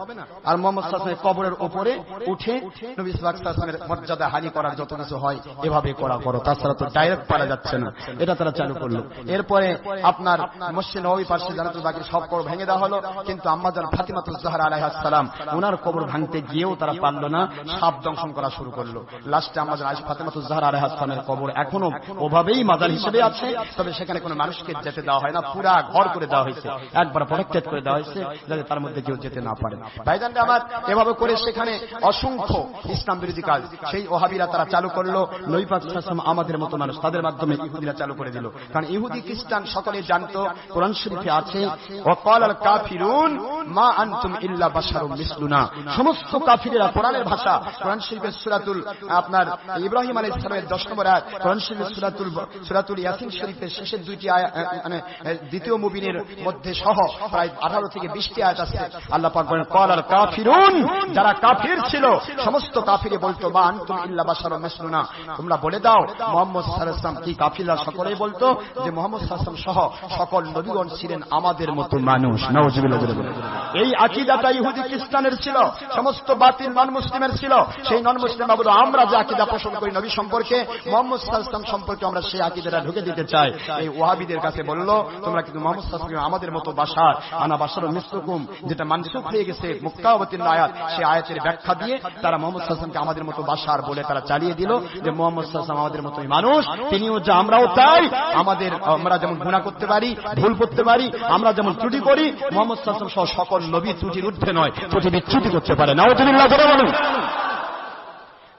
আর মুহাম্মদ সাল্লাল্লাহু আলাইহি ওয়াসাল্লামের কবরের উপরে উঠে নবী সাল্লাল্লাহু আলাইহি ওয়াসাল্লামের মর্যাদা হানি করার যত কিছু হয় এভাবে করো, তাছাড়া তো ডাইরেক্ট পারা যাচ্ছে না। এটা তারা চালু করলো। এরপরে আপনার মসজিদ নববী পাশে জান্নাতুল বাকির সব কবর ভেঙে দেওয়া হলো, কিন্তু আম্মা জান ফাতিমাতুজ জাহরা আলাইহিস সালাম ওনার কবর ভাঙতে গিয়েও তারা পারল না, সাপ দংশন করা শুরু করলো। লাস্টে আম্মা জান আয়েশা ফাতিমাতুজ জাহরা আলাইহিস সালামের কবর এখনো ওভাবেই মাজার হিসেবে আছে, তবে সেখানে কোনো মানুষকে যেতে দেওয়া হয় না, পুরা ঘর করে দেওয়া হয়েছে, একবার প্রোটেক্টেড করে দেওয়া হয়েছে যাতে তার মধ্যে কেউ যেতে না পারে। ভাইজান আমার এভাবে করে সেখানে অসংখ্য ইসলাম বিরোধী কাজ সেই ওহাবিরা তারা চালু করলো। নবী পাক সাল্লাল্লাহু আলাইহি ওয়াসাল্লাম আমাদের মতো মানুষ, তাদের মাধ্যমে ইহুদিরা চালু করে দিল। কারণ ইহুদি খ্রিস্টান সকলে জানতো, কোরআন শরীফে আছে ওয়াকালাল কাফিরুন মা আনতুম ইল্লা বাশারুম মিসলুনা। সমস্ত কাফিরেরা, কোরআনের ভাষা, কোরআন শরীফের সূরাতুল আপনার ইব্রাহিম আলাইহিস সালামের 10 নম্বর আয়াত, কোরআন শরীফের সূরাতুল ইয়াসিন শরীফের শেষের 2টি আয়াত, মানে দ্বিতীয় মুবিনের মধ্যে সহ প্রায় 18 থেকে 20টি আয়াত আছে। আল্লাহ পাক বলেন ওয়াকালাল কাফিরুন, যারা কাফির ছিল সমস্ত কাফিরে বলতো মা আনতুম ইল্লা বাশারুম মিসলুনা, তোমরা বলে দাও মুহাম্মদ সাল্লাল্লাহু আলাইহি ওয়াসাল্লাম কি, কাফিররা সকলেই বলতো যে মুহাম্মদ সাল্লাল্লাহু আলাইহি ওয়াসাল্লাম সহ সকল নবীগণ ছিলেন আমাদের মতো মানুষ। নাউজুবিল্লাহ। এই আকীদাটা ইহুদি খ্রিস্টানের ছিল, সমস্ত বাতিল নন মুসলিমের ছিল। সেই নন মুসলিম বলতো আমরা যে আকীদা পোষণ করি নবী সম্পর্কে, মুহাম্মদ সাল্লাল্লাহু আলাইহি ওয়াসাল্লাম সম্পর্কে আমরা সেই আকীদাটা ঢুকে দিতে চাই। এই ওয়াহাবিদের কাছে বলল তোমরা কিন্তু মুহাম্মদ সাল্লাল্লাহু আলাইহি ওয়াসাল্লাম আমাদের মতো বাশার, আনা বাশারুম মিসলুকুম, যেটা মানসুখ হয়ে গেছে মক্কা অবতীর্ণ আয়াত, সেই আয়াতের ব্যাখ্যা দিয়ে তারা মুহাম্মদ সাল্লাল্লাহু আলাইহি ওয়াসাল্লামকে আমাদের মতো বাশার বলে তারা চালিয়ে দিল যে মুহাম্মদ সাল্লাল্লাহু আলাইহি ওয়াসাল্লাম আমাদের মতোই মানুষ, তিনিও যা আমরাও তাই, আমরা যেমন গুনাহ করতে পারি, ভুল করতে পারি, আমরা যেমন ত্রুটি করি, মুহাম্মদ সাল্লাল্লাহু আলাইহি ওয়াসাল্লাম সকল নবী ত্রুটির ঊর্ধ্বে নয়, ত্রুটি বিচ্যুতি করতে পারে। নাউজুবিল্লাহ বলুন।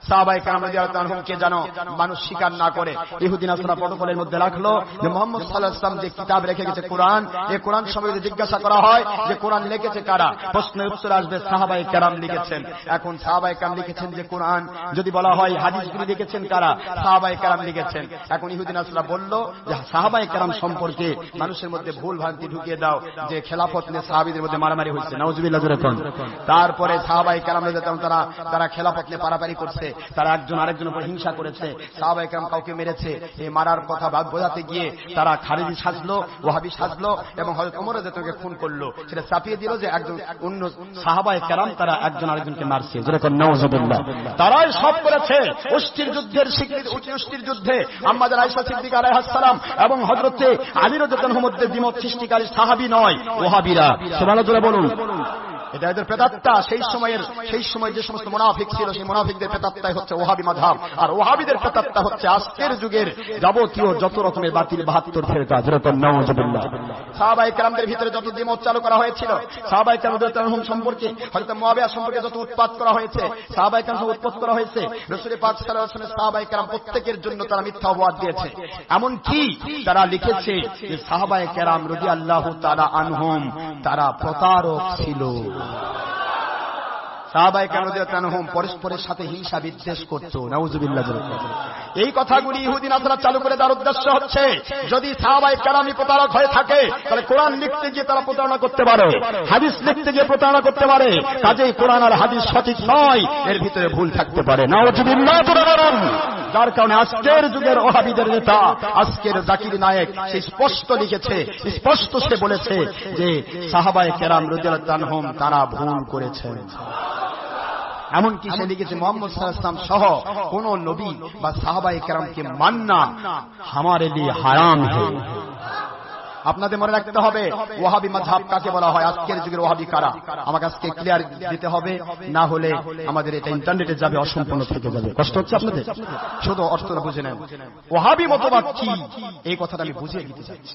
সাহাবায়ে কেরাম রাদিয়াল্লাহু আনহুমকে যেন মানুষ স্বীকার না করে ইহুদি নাসারা প্রটোকলের মধ্যে রাখলো যে মুহাম্মদ সাল্লাল্লাহু আলাইহি ওয়াসাল্লাম যে কিতাব রেখে গেছে কোরআন, এই কোরআন সম্পর্কে জিজ্ঞাসা করা হয় যে কোরআন লিখেছে কারা, প্রশ্নের উত্তর আসবে সাহাবায়ে কেরাম লিখেছেন। এখন সাহাবায়ে কেরাম লিখেছেন যে কোরআন, যদি বলা হয় হাদিসগুলি লিখেছেন কারা, সাহাবায়ে কেরাম লিখেছেন। এখন ইহুদি নাসারা বলল যে সাহাবায়ে কেরাম সম্পর্কে মানুষের মধ্যে ভুল ভ্রান্তি ঢুকিয়ে দাও যে খেলাফত নিয়ে সাহাবীদের মধ্যে মারামারি হয়েছে। নাউজুবিল্লাহ। তারপরে সাহাবায়ে কেরাম তারা খেলাফত নিয়ে পারাপারি করছে, তারা একজন আরেকজনের উপর হিংসা করেছে, সাহাবায়ে কেরাম কাউকে মেরেছে, এই মারার কথা বোঝাতে গিয়ে তারা খারিজি সাজলো, ওয়াহাবি সাজলো এবং হযরত ওমর রাদিয়াল্লাহু খুন করলো, সেটা চাপিয়ে দিল যে একজন অন্য সাহাবায়ে কেরাম তারা একজন আরেকজনকে মারছে। যেরকম নাউজুবিল্লাহ, তারাই সব করেছে। অষ্টির যুদ্ধের স্বীকৃতি, অষ্টির যুদ্ধে আম্মা জান আয়েশা সিদ্দিকা আলাইহাস সালাম এবং হযরতে আলী রাদিয়াল্লাহু আনহুর মধ্যে দ্বিমত সৃষ্টিকারী সাহাবী নয় ওয়াহাবিরা। সুবহানাল্লাহ বলুন। এটা এদের প্রেতাত্মা। সেই সময় যে সমস্ত মুনাফিক ছিল, সেই মুনাফিকদের প্রেতাত্মাই হচ্ছে ওহাবি মাযহাব, আর ওহাবিদের প্রেতাত্মা হচ্ছে আজকের যুগের যাবতীয় যত রকমের বাতিল 72 ফিরকা। যেরকম নাউজুবিল্লাহ। সাহাবায়ে কেরামদের ভিতরে যত দ্বিমত চালু করা হয়েছিল, সাহাবায়ে কেরাম রাদিয়াল্লাহু আনহুম সম্পর্কে, হযরত মুআবিয়া সম্পর্কে যত উৎপাত করা হয়েছে, সাহাবায়ে কেরাম উৎপাত করা হয়েছে, রাসূল পাক সাল্লাল্লাহু আলাইহি ওয়াসাল্লাম সাহাবায়ে কেরাম প্রত্যেকের জন্য তারা মিথ্যা অপবাদ দিয়েছে। এমন কি তারা লিখেছে যে সাহাবায়ে কেরাম রাদিয়াল্লাহু তাআলা আনহুম তারা প্রতারক ছিল। সাহাবায়ে কেরাম রাদিয়াল্লাহু আনহুম পরস্পরের সাথে হিংসা বিদ্বেষ করত। নাউজুবিল্লাহ। এই কথাগুলি ইহুদি নাসারা চালু করে দেওয়ার উদ্দেশ্য হচ্ছে, যদি সাহাবায়ে কেরামই প্রতারক হয়ে থাকে তাহলে কোরআন লিখতে গিয়ে তারা প্রতারণা করতে পারে, হাদিস লিখতে গিয়ে প্রতারণা করতে পারে। কাজেই কোরআন আর হাদিস সঠিক নয়, এর ভিতরে ভুল থাকতে পারে। নাউজুবিল্লাহ। যার কারণে আজকের যুগের ওহাবিদের নেতা, আজকের জাকির নায়েক, সে স্পষ্ট লিখেছে, স্পষ্ট সে বলেছে যে সাহাবায়ে কেরাম রাদিয়াল্লাহু আনহুম তারা ভুল করেছেন। এমনকি সে লিখেছে মুহাম্মদ সাল্লাল্লাহু আলাইহি ওয়াসাল্লাম সহ কোন নবী বা সাহাবায়ে কেরামকে মাননা हमारे लिए হারাম है। আপনাদের মনে রাখতে হবে ওয়াহাবি মাযহাব কাকে বলা হয়, আজকের যুগের ওয়াহাবি কারা, আমাকে আজকে ক্লিয়ার দিতে হবে, না হলে আমাদের এটা ইন্টারনেটে যাবে, অসম্পূর্ণ থেকে যাবে। কষ্ট হচ্ছে আপনাদের? শুধু অর্থটা বুঝে নেন। ওয়াহাবি মতবাদ কি এই কথাটা আমি বুঝিয়ে দিতে চাচ্ছি।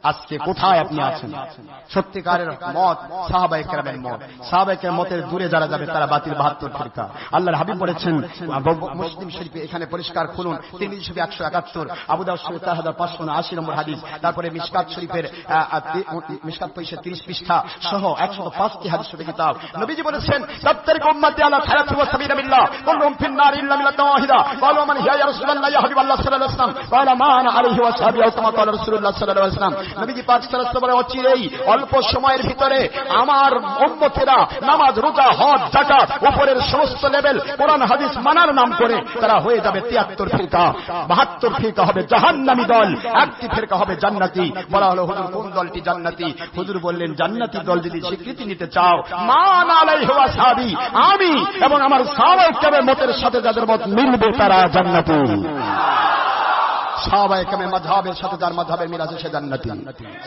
আজকে কোথায় আপনি আছেন? সত্যিকারের মত সাহাবায়ে কেরামের মত। সাহাবায়ে কেরামের মতের দূরে যারা যাবে তারা বাতিল 72 ফিরকা। আল্লাহর হাবিব বলেছেন, মুসলিম শরীফে এখানে পরিষ্কার খুলুন, তিরমিজি শরীফে 171, আবু দাউদ শরীফে 4580 নম্বর হাদিস, তারপরে মিশকাত শরীফের মিশকাত 30 পৃষ্ঠা সহ 105টি হাদিস শরীফ কিতাব। নবীজি বলেছেন, তাফতারিকু উম্মতি আলা 73 মিল্লাহ কুল্লুহুম ফিন নার ইল্লা মিল্লাতান ওয়াহিদা। ক্বালু মান হিয়া ইয়া রাসূলুল্লাহ ইয়া হাবিবাল্লাহ সাল্লাল্লাহু আলাইহি ওয়াসাল্লাম। ক্বালা মা আনা আলাইহি ওয়া সাহবিহি ওয়া কামা ক্বালা রাসূলুল্লাহ সাল্লাল্লাহু আলাইহি ওয়াসাল্লাম। নবীজি পাক সাল্লাল্লাহু আলাইহি ওয়াসাল্লাম অচিরেই অল্প সময়ের ভিতরে আমার উম্মতেরা নামাজ, রোজা, হজ, যাকাত, উপরের সমস্ত লেভেল কোরআন হাদিস মানার নাম করে তারা হয়ে যাবে 73 ফিরকা। 72 ফিরকা হবে জাহান্নামী দল, একটি ফিরকা হবে জান্নাতি। বলা হলো, হুজুর কোন দলটি জান্নাতি? হুজুর বললেন, জান্নাতি দল যদি স্বীকৃতি নিতে চাও, মান আলাইহি ওয়া সাহবি, আমি এবং আমার সাহাবায়ে কেরামের মতের সাথে যাদের মত মিলবে তারা জান্নাতি। সাহাবায়ে কেরামের মাযহাবের সাথে যার মাযহাবের মিল আছে সে জান্নাতি।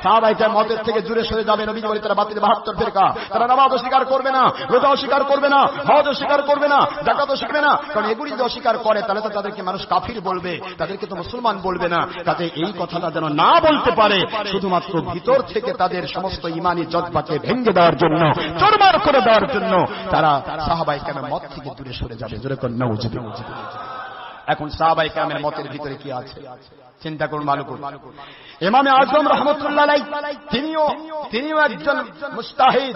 সাহাবায়ে কেরামের মতের থেকে দূরে সরে যাবে, নবী বলেন তারা বাতিল 72 ফিরকা। তারা নামাজ অস্বীকার করবে না, রোজা অস্বীকার করবে না, হজ অস্বীকার করবে না, যাকাত শিখবে না। কারণ এগুলি যদি অস্বীকার করে তাহলে তো তাদেরকে মানুষ কাফির বলবে, তাদেরকে তো মুসলমান বলবে না। কাজে এই কথাটা যেন না বলতে পারে, শুধুমাত্র ভিতর থেকে তাদের সমস্ত ঈমানি জজবাকে ভেঙে দেওয়ার জন্য, চুরমার করে দেওয়ার জন্য তারা সাহাবায়ে কেরামের মত থেকে দূরে সরে যাবে। জোরে কোন নাউজুবিল্লাহ। এখন সাহাবায়ে কেরামের মতের ভিতরে কি আছে চিন্তা করুন, ভালো করুন। ইমামে আযম রাহমাতুল্লাহ আলাইহি তিনিও একজন মুস্তাহিদ।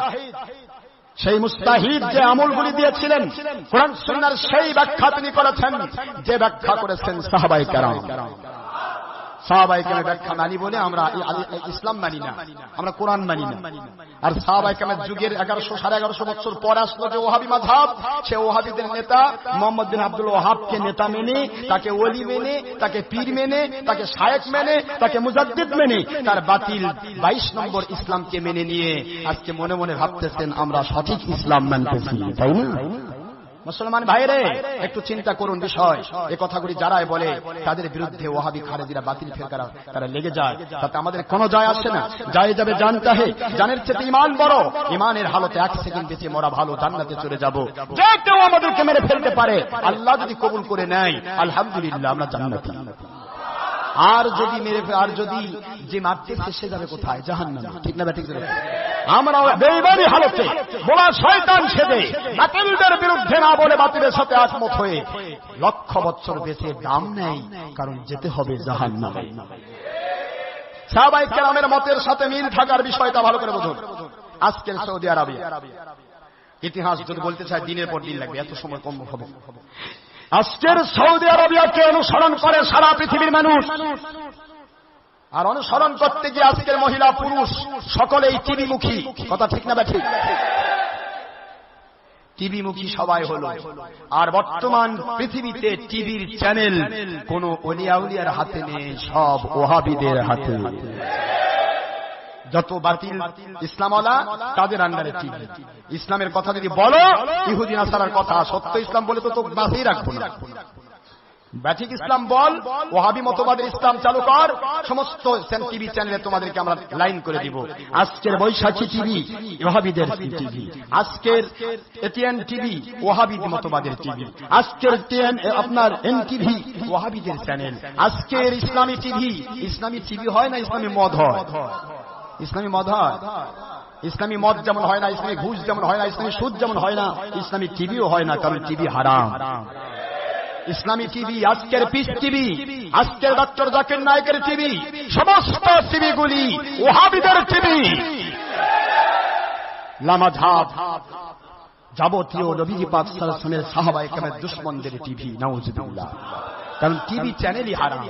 সেই মুস্তাহিদ যে আমলগুলি দিয়েছিলেন কোরআন সুন্নাহর সেই ব্যাখ্যা তিনি করেছেন যে ব্যাখ্যা করেছেন সাহাবায়ে কেরাম। সাহাবায়ে কেরামের ব্যাখ্যা মানি বলে আমরা ইসলাম মানি না, আমরা কোরআন মানি না। আর সাহাবায়ে কেরামের যুগের 1100-1150 বছর পর আসলো যে ওহাবি মাযহাব, সে ওহাবিদের নেতা মুহাম্মদ বিন আব্দুল ওয়াহাবকে নেতা মেনে, তাকে ওলি মেনে, তাকে পীর মেনে, তাকে শায়েখ মেনে, তাকে মুজাদ্দিদ মেনে, তার বাতিল 22 নম্বর ইসলামকে মেনে নিয়ে আজকে মনে মনে ভাবতেছেন আমরা সঠিক ইসলাম মানতেছি, তাই না? মুসলমান ভাইরে একটু চিন্তা করুন বিষয়। এই কথাগুলি যারাই বলে তাদের বিরুদ্ধে ওয়াহাবি খারেজিরা বাতিল ফিরকারা তারা লেগে যায়, তাতে আমাদের কোনো যায় আসে না। যায় যাবে জানতে হে, জানের চেয়ে ঈমান বড়। ঈমানের হালতে 1 সেকেন্ড বেঁচে মরা ভালো, জান্নাতে চলে যাব। যে কেউ আমাদেরকে মেরে ফেলতে পারে, আল্লাহ যদি কবুল করে নেয় আলহামদুলিল্লাহ আমরা জান্নাতি। আর যদি যে মারতেছে সে যাবে কোথায়? জাহান্নামে। ঠিক না ঠিক? আমরা বেঈমানি হালতে বলা শয়তান সেজে বাতিলদের বিরুদ্ধে না বলে বাতিলের সাথে একমত হয়ে লক্ষ বছর বেঁচে দাম নেই, কারণ যেতে হবে জাহান্নামে। সাহাবায়ে কেরামের মতের সাথে মিল থাকার বিষয়টা ভালো করে বুঝুন। আজকের সৌদি আরবিয়া ইতিহাস যদি বলতে চাই দিনের পর দিন লাগবে, এত সময় কম হবে। আজকের সৌদি আরবিয়াকে অনুসরণ করে সারা পৃথিবীর মানুষ, আর অনুসরণ করতে গিয়ে আজকের মহিলা পুরুষ সকলেই টিভি মুখী। কথা ঠিক না ঠিক? টিভি মুখী সবাই হলো। আর বর্তমান পৃথিবীতে টিভির চ্যানেল কোন ওলিয়া উলিয়ার হাতে নেই, সব ওহাবিদের হাতে। যত বাতিল ইসলামওয়ালা তাদের আন্ডারে টিভি। ইসলামের কথা যদি বলো, ইহুদি নাসারার কথা সত্য ইসলাম বলে তো বাঁচিয়ে রাখবো না। ব্যাঠিক ইসলাম বল, ওয়াহাবি মতবাদের ইসলাম চালু কর, সমস্ত টিভি চ্যানেলে তোমাদেরকে আমরা লাইন করে দিব। আজকের বৈশাখী টিভি ওয়াহাবিদের টিভি, আজকের এটিএন টিভি ওয়াহাবি মতবাদের টিভি, আজকের আপনার এনটিভি ওয়াহাবিদের চ্যানেল, আজকের ইসলামী টিভি হয় না ইসলামী মদ হয়, ইসলামী মদ হয়, ইসলামী মদ যেমন হয় না, ইসলামী ঘুষ যেমন হয় না, ইসলামী সুদ যেমন হয় না, ইসলামী টিভিও হয় না, কারণ টিভি হারাম। ইসলামী টিভি, আজকের পিস টিভি, আজকের ডক্টর জাকির নায়েকের টিভি, সমস্ত টিভিগুলি ওয়াহাবিদের টিভি, লামাঝাব যাবতীয় নবীজি পাক সাল্লাল্লাহু আলাইহি ওয়াসাল্লামের সাহাবায়ে কেরামের দুশমনদের টিভি, নাউযুবিল্লাহ। কারণ টিভি চ্যানেলই হারাম।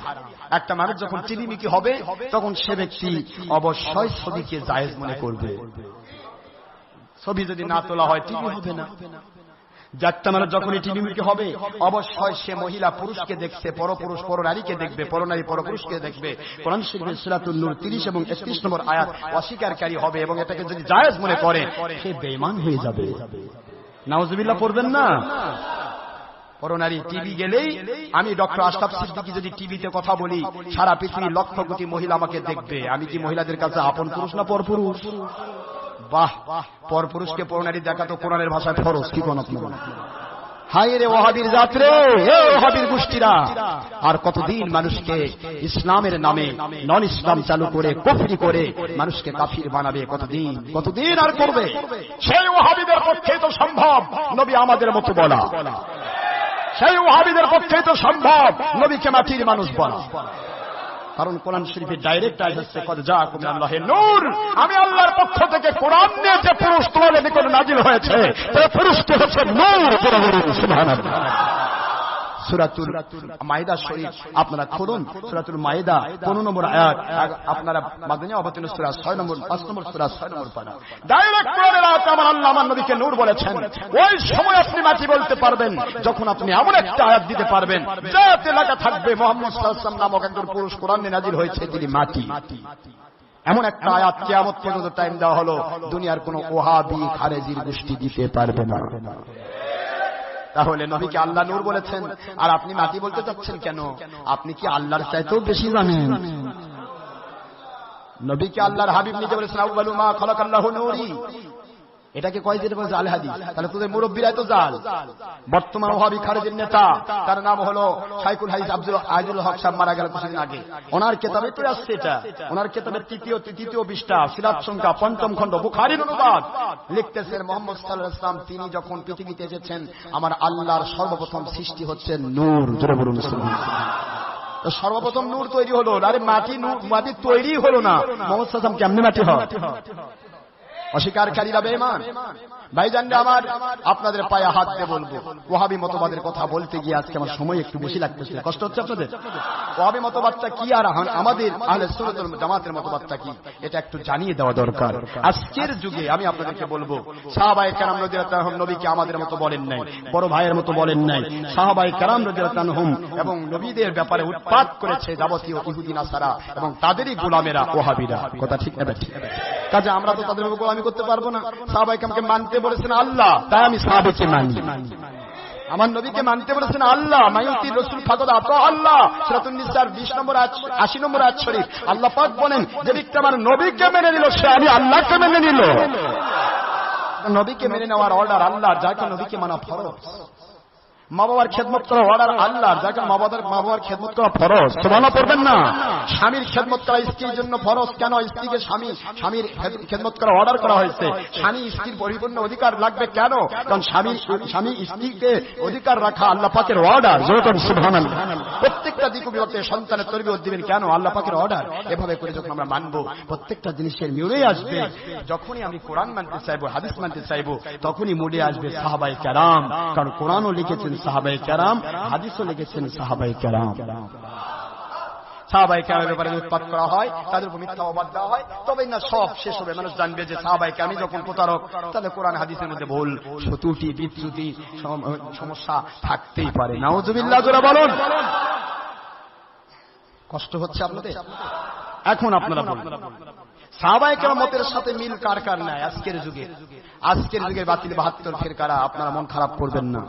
একটা মানুষ যখন টিভি মিকি হবে তখন সে ব্যক্তি অবশ্যই ছবিকে জায়েজ মনে করবে। ছবি যদি না তোলা হয় টিভি হবে না। যাত্রা মানুষ যখনই টিভি মিকি হবে অবশ্যই সে মহিলা পুরুষকে দেখছে, পরপুরুষ পরনারীকে দেখবে, পরনারী পরপুরুষকে দেখবে। কোরআন শরীফের সূরাতুন নূর 30 এবং 31 নম্বর আয়াত অস্বীকারী হবে এবং এটাকে যদি জায়েজ মনে করে সে বেঈমান হয়ে যাবে। নাউযুবিল্লাহ পড়বেন না। পরনারী টিভি গেলেই, আমি ডক্টর আশরাফ সিদ্দিকী যদি টিভিতে কথা বলি সারা পৃথিবীর লক্ষ কোটি মহিলা আমাকে দেখবে। আমি কি মহিলাদের কাছে আপন পুরুষ না পরপুরুষ? বাহ, পরপুরুষকে পরনারী দেখা তো কোরআনের ভাষায় ফরজ। কি কোন আপনারা? হায় রে ওয়াহাবির জাতরে, হে ওয়াহাবির গোষ্ঠীরা, আর কতদিন মানুষকে ইসলামের নামে নন ইসলাম চালু করে কুফরি করে মানুষকে কাফির বানাবে? কতদিন আর করবে? সেই ওয়াহাবিদের পক্ষে তো সম্ভব নবী আমাদের মতো বলা, সেই ওয়াহাবিদের পক্ষে তো সম্ভব নবীকে মাটির মানুষ বলা। কারণ কোরআন শরীফে ডাইরেক্ট আয়াত হচ্ছে কদ জাআকুম মিনাল্লাহি নূর, আমি আল্লাহর পক্ষ থেকে কোরআন নিয়ে যে পুরুষ তোমাদের নিকটে নাজিল হয়েছে সেই পুরুষটি হচ্ছে নূর। সুবহানাল্লাহ। সূরাতুল মাইদা শরীফ আপনারা খুলুন, সূরাতুল মাইদা 15 নম্বর আয়াত, আপনারা মাদনী অবতীর্ণ সূরা 6 নম্বর 5 নম্বর সূরা 6 নম্বর পারা ডাইরেক্ট কোরআনের আয়াত আমার আল্লাহ আমার নবীকে নূর বলেছেন। ওই সময় আপনি মাটি বলতে পারবেন যখন আপনি এমন একটা আয়াত দিতে পারবেন যাতে লেখা থাকবে মুহাম্মদ সাল্লাল্লাহু আলাইহি ওয়াসাল্লাম নামক একজন পুরুষ কোরআনে নাজিল হয়েছে, তিনি মাটি। এমন একটা আয়াত কিয়ামত পর্যন্ত টাইম দেওয়া হলো, দুনিয়ার কোন ওয়াহাবি খারেজির গোষ্ঠী দিতে পারবে না। তাহলে নবীকে আল্লাহ নূর বলেছেন আর আপনি মাটি বলতে চাচ্ছেন কেন? আপনি কি আল্লাহর চাইতেও বেশি জানেন? নবীকে আল্লাহর হাবিব নিজে বলেছেন আউয়ালু মা খালাকাল্লাহু নূরি। এটাকে কয় যেটা বলছে আল হাদিস। তাহলে তোদের মুরব্বীরাই তো জাল। বর্তমান ওয়াহাবি খারেজির নেতা, তার নাম হলো শাইখুল হাদিস আব্দুল হক সাহেব, মারা গেল কিছুদিন আগে। ওনার কিতাবে তো আসছে এটা, ওনার কিতাবের তৃতীয় পৃষ্ঠা, সিরাত সংখ্যা 5ম খণ্ড, বুখারীর অনুবাদ, লিখতেছেন মুহাম্মদ সাল্লাল্লাহু আলাইহি ওয়াসাল্লাম তিনি যখন পৃথিবীতে এসেছেন আমার আল্লাহর সর্বপ্রথম সৃষ্টি হচ্ছে নূর। জোরে বলুন সুবহানাল্লাহ। সর্বপ্রথম নূর তৈরি হলো, আরে মাটি তৈরি হলো না, মুহাম্মদ সাল্লাল্লাহু আলাইহি ওয়াসাল্লাম কেমনে মাটি হয়? অস্বীকারীরা বেঈমান। ভাইজানরা আমার, আপনাদের পায়ে হাত দিয়ে বলবো, ওয়াহাবি মতবাদের কথা বলতে গিয়ে আজকে আমার সময় একটু বেশি লাগতেছে। কষ্ট হচ্ছে আপনাদের? ওয়াহাবি মতবাদটা কি আর আমাদের আহলে সুন্নাত ওয়াল জামাতের মতবাদটা কি, এটা একটু জানিয়ে দেওয়া দরকার। আজকের যুগে আমি আপনাদেরকে বলবো, সাহাবায়ে কেরাম রাদিয়াল্লাহু আনহুম নবীকে আমাদের মতো বলেন নাই, বড় ভাইয়ের মতো বলেন নাই। সাহাবায়ে কেরাম রাদিয়াল্লাহু আনহুম এবং নবীদের ব্যাপারে উৎপাত করেছে যাবতীয় ইহুদি নাসারা এবং তাদেরই গোলামেরা ওয়াহাবিরা। কথা ঠিক না? ঠিক। কাজে আমরা তো তাদের গোলামি করতে পারবো না। সাহাবায়ে কেরামকে মানতে বলেছেন আল্লাহ, তাই আমি সাহাবাকে মানি। আমার নবীকে মানতে বলেছেন আল্লাহ, মাইয়ুতি রাসূল ফাকাদ আতা আল্লাহ। সূরাতুন নিসার 20 নম্বর 80 নম্বর আয়াত শরীফ আল্লাহ পাক বলেন যে ব্যক্তি আমার নবীকে মেনে নিল সে আমি আল্লাহকে মেনে নিল। নবীকে মেনে নেওয়ার অর্ডার আল্লাহ, যাকে নবীকে মানা ফরজ। মা বাবার খেদমত করা অর্ডার আল্লাহ, যাকে মা বাবার খেদমত করা ফরজ। সুবহানাল্লাহ পড়বেন না? স্বামীর খেদমত করা স্ত্রীর জন্য ফরজ। কেন? স্ত্রীকে স্বামীর খেদমত করা অর্ডার করা হয়েছে। স্বামী স্ত্রীর পরিপূর্ণ অধিকার লাগবে। কেন? কারণ স্বামী স্ত্রীকে অধিকার রাখা আল্লাহ পাকের অর্ডার। সুবহানাল্লাহ। প্রত্যেকটা দিক বিভাগে সন্তানের তরবিয়ত দিবেন। কেন? আল্লাহ পাকের অর্ডার। এভাবে করে যখন আমরা মানবো প্রত্যেকটা জিনিসের মিউরে আসবে। যখনই আমি কোরআন মানতে চাইবো, হাদিস মানতে চাইবো, তখনই মুডে আসবে সাহাবায়ে কেরাম। কারণ কোরআনও লিখেছেন সাহাবায়ে কেরাম, হাদিসও লিখেছেন সাহাবায়ে কেরাম। সাহাবায়ে কেরামের ব্যাপারে উৎপাত করা হয়, তাদের উপর মিথ্যা অপবাদ দেওয়া হয়, তবে না সব শেষ হবে। মানুষ জানবে যে সাহাবায়ে কেরাম যখন প্রতারক, তাহলে কোরআন হাদিসের মধ্যে ভুল, ত্রুটি, বিচ্যুতি, সমস্যা থাকতেই পারে। নাউযুবিল্লাহ জোরে বলুন। কষ্ট হচ্ছে আপনাদের? এখন আপনারা বলুন, সাহাবায়ে কেরামের সাথে মিল কার কার নাই? আজকের যুগের বাতিল 72 ফিরকারা। আপনারা মন খারাপ করবেন না।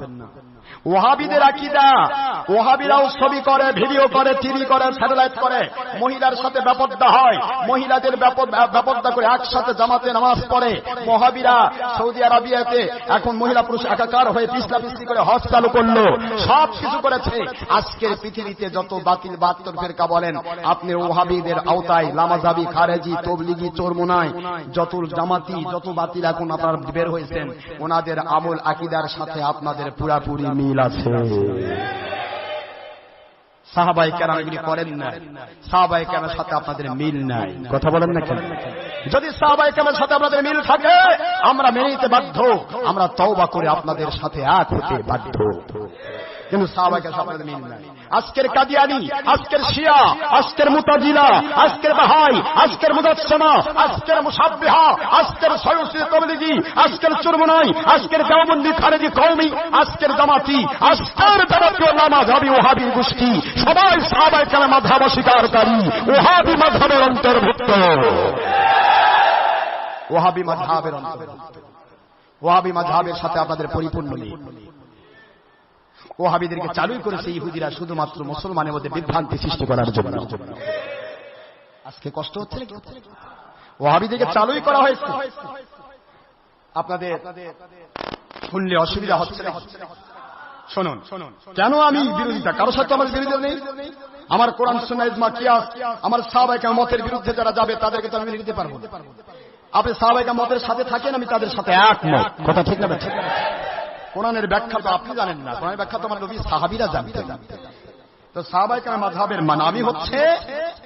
ওয়াহাবিদের আকীদা, ওয়াহাবিরাও ছবি করে, ভিডিও করে, টিভি করে, স্যাটেলাইট করে, মহিলার সাথে বেপরদা হয়, মহিলাদের বেপরদা করে একসাথে জামাতে নামাজ পড়ে। ওয়াহাবিরা সৌদি আরবিয়াতে এখন মহিলা পুরুষ একাকার হয়ে পিছলাপিছলি করে হজ চালু করলো, সব কিছু করেছে। আজকের পৃথিবীতে যত বাতিল বাহাত্তর ফেরকা বলেন, আপনি ওয়াহাবিদের আওতায় লামাজাবি, খারেজি, তবলিগি, চরমোনাই, যত জামাতি, যত বাতিল এখন আপনারা বের হয়েছেন, ওনাদের আমল আকীদার সাথে আপনাদের পুরাপুরি মিল আছে। সাহাবায়ে কেরাম এগুলি করেন না, সাহাবায়ে কেরামের সাথে আপনাদের মিল নাই। কথা বলেন না কেন? যদি সাহাবায়ে কেরামের সাথে আপনাদের মিল থাকে, আমরা মেনে নিতে বাধ্য, আমরা তওবা করে আপনাদের সাথে এক হতে বাধ্য। কিন্তু সাহাবায়ে কেরামের সাথে মিল নাই। আজকের কাদিয়ানি, আজকের শিয়া, আজকের মুতাজিলা, আজকের বাহাই, আজকের মুজাসসিমা, আজকের মুশাব্বিহা, আজকের সয়ুসি তবলিগি, আজকের চরমোনাই, আজকের দেওবন্দি, খারেজি, কওমি, আজকের জামাতি, আজকের জামাতীয় লামাযাবি ওয়াহাবি গোষ্ঠী সবাই সাহাবায়ে কেরামের মাযহাব অস্বীকারী, ওয়াহাবি মাযহাবের অন্তর্ভুক্ত। ওয়াহাবি মাযহাবের অন্তর্ভুক্ত। ওয়াহাবি মাযহাবের সাথে আপনাদের পরিপূর্ণ নেই। ওয়াহাবিদেরকে চালুই করেছে ইহুদিরা শুধুমাত্র মুসলমানের মধ্যে বিভ্রান্তি সৃষ্টি করার জন্য। আজকে কষ্ট হচ্ছে নাকি? ওয়াহাবিদেরকে চালুই করা হয়েছে। আপনাদের শুনলে অসুবিধা হচ্ছে না? শুনুন, কেন আমি বিরোধিতা? কারোর সাথে আমার বিরোধিতা নেই। আমার কোরআন সুন্নাহ ইজমা কিয়াস, আমার সাহাবায়ে কেরাম মতের বিরুদ্ধে যারা যাবে তাদেরকে তো আমি মেনে নিতে পারবো না। আপনি সাহাবায়ে কেরাম মতের সাথে থাকেন, আমি তাদের সাথে একমত। কথা ঠিক না? ঠিক। কোরআনের ব্যাখ্যা তো আপনি জানেন না, কোরআনের ব্যাখ্যা তো আমার নবী সাহাবীরা জানতেন। তো সাহাবায়ে কেরাম মাযহাবের মানামি হচ্ছে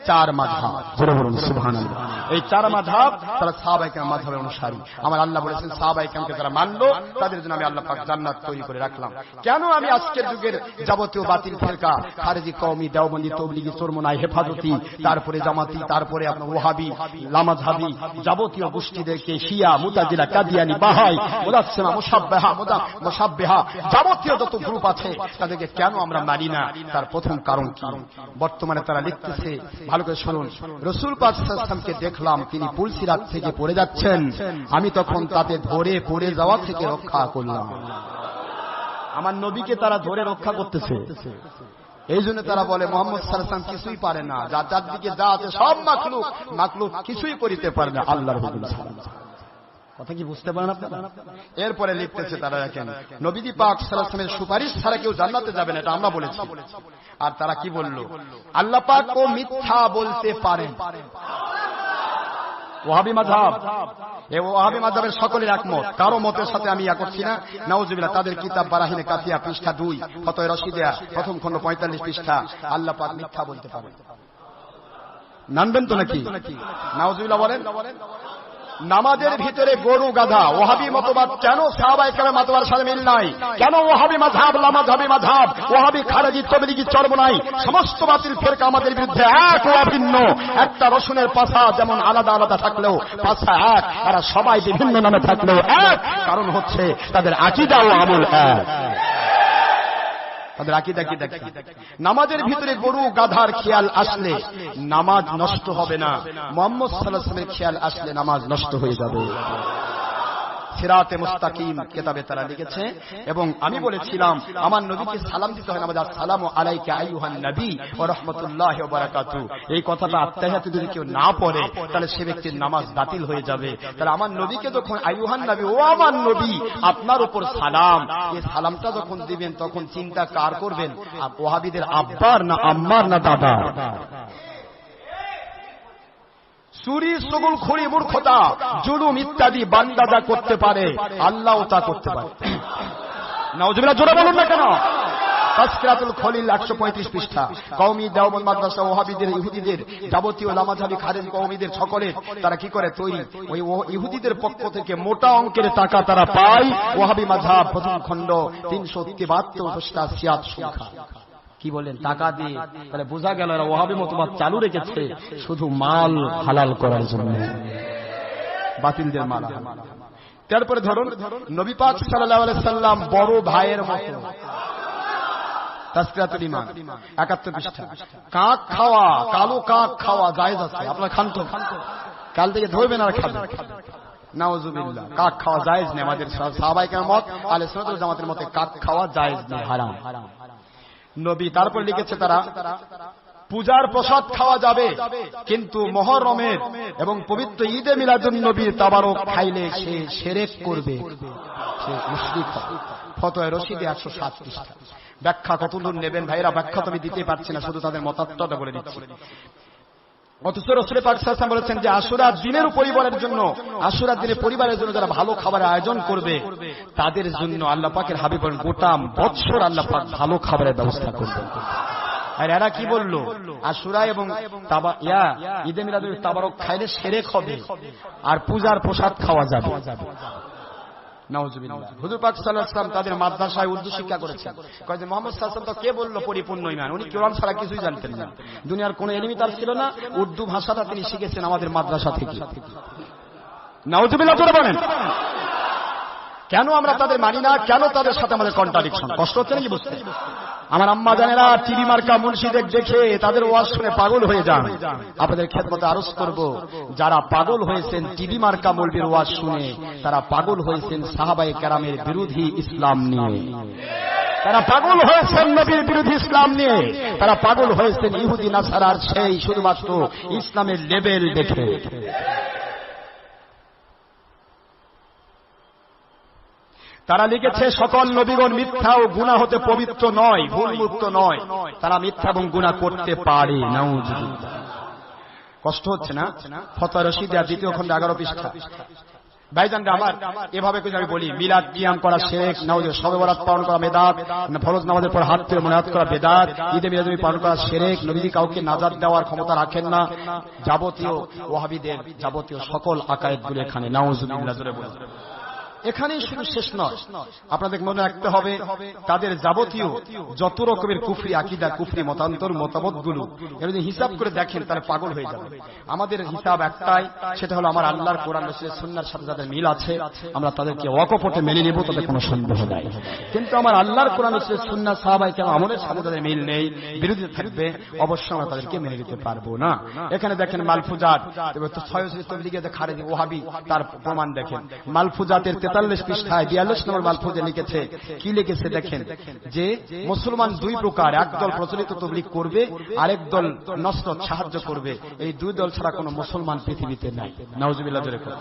চার মাযহাব। জোরে বলুন সুবহানাল্লাহ। এই চার মাযহাব তারা সাহাবায়ে কেরাম মাযহাবের অনুসারী। আমার আল্লাহ বলেছেন সাহাবায়ে কেরামকে যারা মানলো তাদের জন্য আমি আল্লাহ পাক জান্নাত তৈরি করে রাখলাম। কেন আমি আজকের যুগের যাবতীয় বাতিল ফিরকা, খারেজি, কওমি, দেওবন্দি, তবলিগি, চরমোনাই, হেফাজতি, তারপরে জামাতি, তারপরে আপনার ওয়াহাবি, লামাযহাবি, যাবতীয় গোষ্ঠীদেরকে শিয়া, মুতাজিলা, কাদিয়ানি, বাহাই, মুজাসসিমা, মুশাব্বিহা, যাবতীয় যত গ্রুপ আছে তাদেরকে কেন আমরা মানি না? তার প্রথম কারণ কি? বর্তমানে তারা লিখতেছে, ভালো করে শুনুন, রাসূল পাক সাল্লাল্লাহু আলাইহি ওয়াসাল্লামকে দেখলাম তিনি পুলসিরাত থেকে পড়ে যাচ্ছেন, আমি তখন তাতে ধরে পড়ে যাওয়া থেকে রক্ষা করলাম। আমার নবীকে তারা ধরে রক্ষা করতেছে। এই জন্য তারা বলে মুহাম্মদ সাল্লাল্লাহু আলাইহি ওয়াসাল্লাম কিছুই পারে না, যার দিকে যা আছে সব মাখলুক, মাখলুক কিছুই করিতে পারে না আল্লাহর হুকুম ছাড়া। কথা কি বুঝতে পারেন আপনারা? এরপরে লিখতেছে তারা, দেখেন নবী পাক সাল্লাল্লাহু আলাইহি ওয়াসাল্লামের সুপারিশ ছাড়া কেউ জান্নাতে যাবে না, এটা আমরা বলেছি। আর তারা কি বলল? আল্লাহ পাক ও মিথ্যা বলতে পারেন। ওয়াহাবি মাযহাব, এই ওয়াহাবি মাযহাবের সকলের একমত, কারো মতের সাথে আমি ইয়া করছি না। নাউজুবিল্লাহ। তাদের কিতাব বারাহিনে কাফিয়া পৃষ্ঠা 2, ফতোয়া রশিদিয়া প্রথম খণ্ড 45 পৃষ্ঠা, আল্লাহ পাক মিথ্যা বলতে পারেন। মানবেন তো নাকি? নাউজুবিল্লাহ বলেন। নামাজের ভিতরে গরু গাধা, ওয়াহাবি মতবাদ কেন সাহাবায়ে কেরামের মতবাদের সাথে মিল নাই? কেন ওয়াহাবি মাযহাব, লামাযাবি মাযহাব, ওয়াহাবি, খারেজি, তবলিগি, চরমোনাই সমস্ত বাতিল ফিরকা আমাদের বিরুদ্ধে এক ও অভিন্ন? একটা রসুনের পাছা যেমন আলাদা আলাদা থাকলেও পাছা এক, এরা সবাই বিভিন্ন নামে থাকলেও এক। কারণ হচ্ছে তাদের আকীদা ও আমল এক। তাদের আকীদা কি দেখি? নামাজের ভিতরে গরু গাধার খেয়াল আসলে নামাজ নষ্ট হবে না, মুহাম্মদ সাল্লাল্লাহু আলাইহি ওয়াসাল্লামের খেয়াল আসলে নামাজ নষ্ট হয়ে যাবে। সিরাতে মুস্তাকিম কিতাবে তারা লিখেছে। এবং আমি বলেছিলাম আমার নবীকে সালাম দিতে হয় নামাজে, আসসালামু আলাইকা আইয়ুহান নবী ওয়া রাহমাতুল্লাহি ওয়া বারাকাতুহু। এই কথাটা আত্তাহিয়াতে যদি কেউ না পড়ে তাহলে সে ব্যক্তির নামাজ বাতিল হয়ে যাবে। তাহলে আমার নবীকে যখন আইয়ুহান নবী, ও আমার নবী আপনার উপর সালাম, এই সালামটা যখন দিবেন তখন চিন্তা কার করবেন? ওয়াহাবিদের আব্বার না আম্মার না দাদা? চুরি, সুগুল, খুরি, মূর্খতা, জুলুম ইত্যাদি বান্দা যা করতে পারে আল্লাহও তা করতে পারে। নাউজুবিল্লাহ। জোরে বলুন না কেন? তাসকিরাতুল খলিল 135 পৃষ্ঠা। কওমি, দেওবন্দ মাদ্রাসা, ওয়াহাবিদের, ইহুদিদের, যাবতীয় লামাযাবি, খারেজি, কওমিদের সকলের তারা কি করে তৈরি, ওই ইহুদিদের পক্ষ থেকে মোটা অঙ্কের টাকা তারা পায়। ওয়াহাবি মাযহাব প্রথম খণ্ড 373 পৃষ্ঠা, সিয়াত সংখ্যা। কি বলেন? টাকা দিয়ে। তাহলে বোঝা গেল এরা ওয়াহাবি মতবাদ চালু রেখেছে শুধু মাল হালাল করার জন্য, বাতিলদের মাল। তারপরে ধরুন নবী পাক সাল্লাল্লাহু আলাইহি সাল্লাম বড় ভাইয়ের মতো, তাসকিরাতুল ঈমান 71 পৃষ্ঠা। কাক খাওয়া, কালো কাক খাওয়া জায়েজ আছে, আপনারা খান তো? কাল থেকে ধরবেন আর খাবেন। নাউজুবিল্লাহ, কাক খাওয়া জায়েজ নেই। আমাদের সাহাবায়ে কেরামের মত, আহলে সুন্নাত ওয়াল জামাতের মতে কাক খাওয়া জায়েজ নেই, হারাম। নবী তারপর লিখেছে তারা পূজার প্রসাদ খাওয়া যাবে, কিন্তু মুহররমের এবং পবিত্র ঈদে মিলাদুন নবী তাবারক খাইলে সে শিরক করবে, সে মুশরিক হবে। ফতোয়া রশিদে 107 পৃষ্ঠা। ব্যাখ্যা কতদূর নেবেন ভাইরা, ব্যাখ্যা তো আমি দিতে পারছি না, শুধু তাদের মতামতটা বলে দিচ্ছি। অথচ রাসূল পাক সাল্লাল্লাহু আলাইহি ওয়াসাল্লাম বলেছেন যে আশুরার দিনের পরিবারের জন্য, আশুরার দিনে পরিবারের জন্য যারা ভালো খাবারের আয়োজন করবে তাদের জন্য আল্লাহ পাকের হাবিব বলেন গোটা বছর আল্লাহ পাক ভালো খাবারের ব্যবস্থা করবেন। আর এরা কি বলল, আশুরা এবং ঈদে মিলাদুন তাবারক খাইলে শিরক হবে আর পূজার প্রসাদ খাওয়া যাবে। নাউজুবিল্লাহ। হুজুর পাক সাল্লাল্লাহু আলাইহি ওয়াসাল্লাম তাদের মাদ্রাসায় উর্দু শিক্ষা করেছেন। কয় যে মুহাম্মদ সাল্লাল্লাহু আলাইহি ওয়াসাল্লাম তো কে বলল পরিপূর্ণ ঈমান, উনি কোরআন ছাড়া কিছুই জানতেন না, দুনিয়ার কোনো ইলমই তার ছিল না, উর্দু ভাষাটা তিনি শিখেছেন আমাদের মাদ্রাসা থেকে। নাউজুবিল্লাহ জোরে বলেন। কেন আমরা তাদের মানি না, কেন তাদের সাথে আমাদের কন্ট্রাডিকশন? কষ্ট হচ্ছে নাকি বুঝতে? আমার আম্মা জানেরা টিভি মার্কা মুর্শিদের দেখে তাদের ওয়াজ শুনে পাগল হয়ে যান। আপনাদের খেদমতে আরজ করব, যারা পাগল হয়েছেন টিভি মার্কা মৌলবীর ওয়াজ শুনে, তারা পাগল হয়েছেন সাহাবায়ে কেরামের বিরোধী ইসলাম নিয়ে, তারা পাগল হয়েছেন নবীর বিরোধী ইসলাম নিয়ে, তারা পাগল হয়েছেন ইহুদি নাসারার সেই শুধুমাত্র ইসলামের লেভেল দেখে। তারা লিখেছে সকল নবীগণ মিথ্যা ও গুনাহ হতে পবিত্র নয়, ভুলমুক্ত নয়, তারা মিথ্যা এবং গুনাহ করতে পারে। নাউজুবিল্লাহ। কষ্ট হচ্ছে না? ফতোয়া রশিদে 2য় খণ্ড 11 পৃষ্ঠা। ভাইজান আমার এভাবে করে আমি বলি, মিলাদ কিয়াম করা শিরক, নাউজুবিল্লাহ, শবে বরাত পালন করা বিদআত, ফরজ নামাজের পর হাত তুলে মুনাজাত করা বিদআত, ঈদে মিলাদ পালন করা শিরক, নবীজি কাউকে নাজাত দেওয়ার ক্ষমতা রাখেন না, যাবতীয় ওয়াহাবীদের যাবতীয় সকল আকায়েদগুলো এখানে। নাউজুবিল্লাহ জোরে বলুন। এখানেই শুধু শেষ নয়, আপনাদের মনে রাখতে হবে তাদের যাবতীয় যত রকমের কুফরি আকীদা, কুফরি মতান্তর, মতবাদগুলো এর যদি হিসাব করে দেখেন তাহলে পাগল হয়ে যাবে। আমাদের হিসাব একটাই, সেটা হলো আমার আল্লাহর কোরআন রাসূলের সুন্নাহর সাথে যাদের মিল আছে আমরা তাদেরকে অকপটে মেনে নেব, তাতে কোনো সন্দেহ নাই। কিন্তু আমার আল্লাহর কোরআন রাসূলের সুন্নাহ সাহাবায়ে কেরাম আমলের সাথে যাদের মিল নেই, বিরোধী থাকবে, অবশ্যই আমরা তাদেরকে মেনে নিতে পারবো না। এখানে দেখেন মালফুজাত 6 তবলিগে যে খারেজি ওয়াহাবি, তার প্রমাণ দেখেন। মালফুজাতের 43 পৃষ্ঠায় 42 নম্বর মালফুজে লিখেছে, কি লিখেছে দেখেন, যে মুসলমান দুই প্রকার, একদল প্রচলিত তাবলীগ করবে, আরেক দল নসরত সাহায্য করবে, এই দুই দল ছাড়া কোনো মুসলমান পৃথিবীতে নাই। নাউজুবিল্লাহ জোরে বলেন।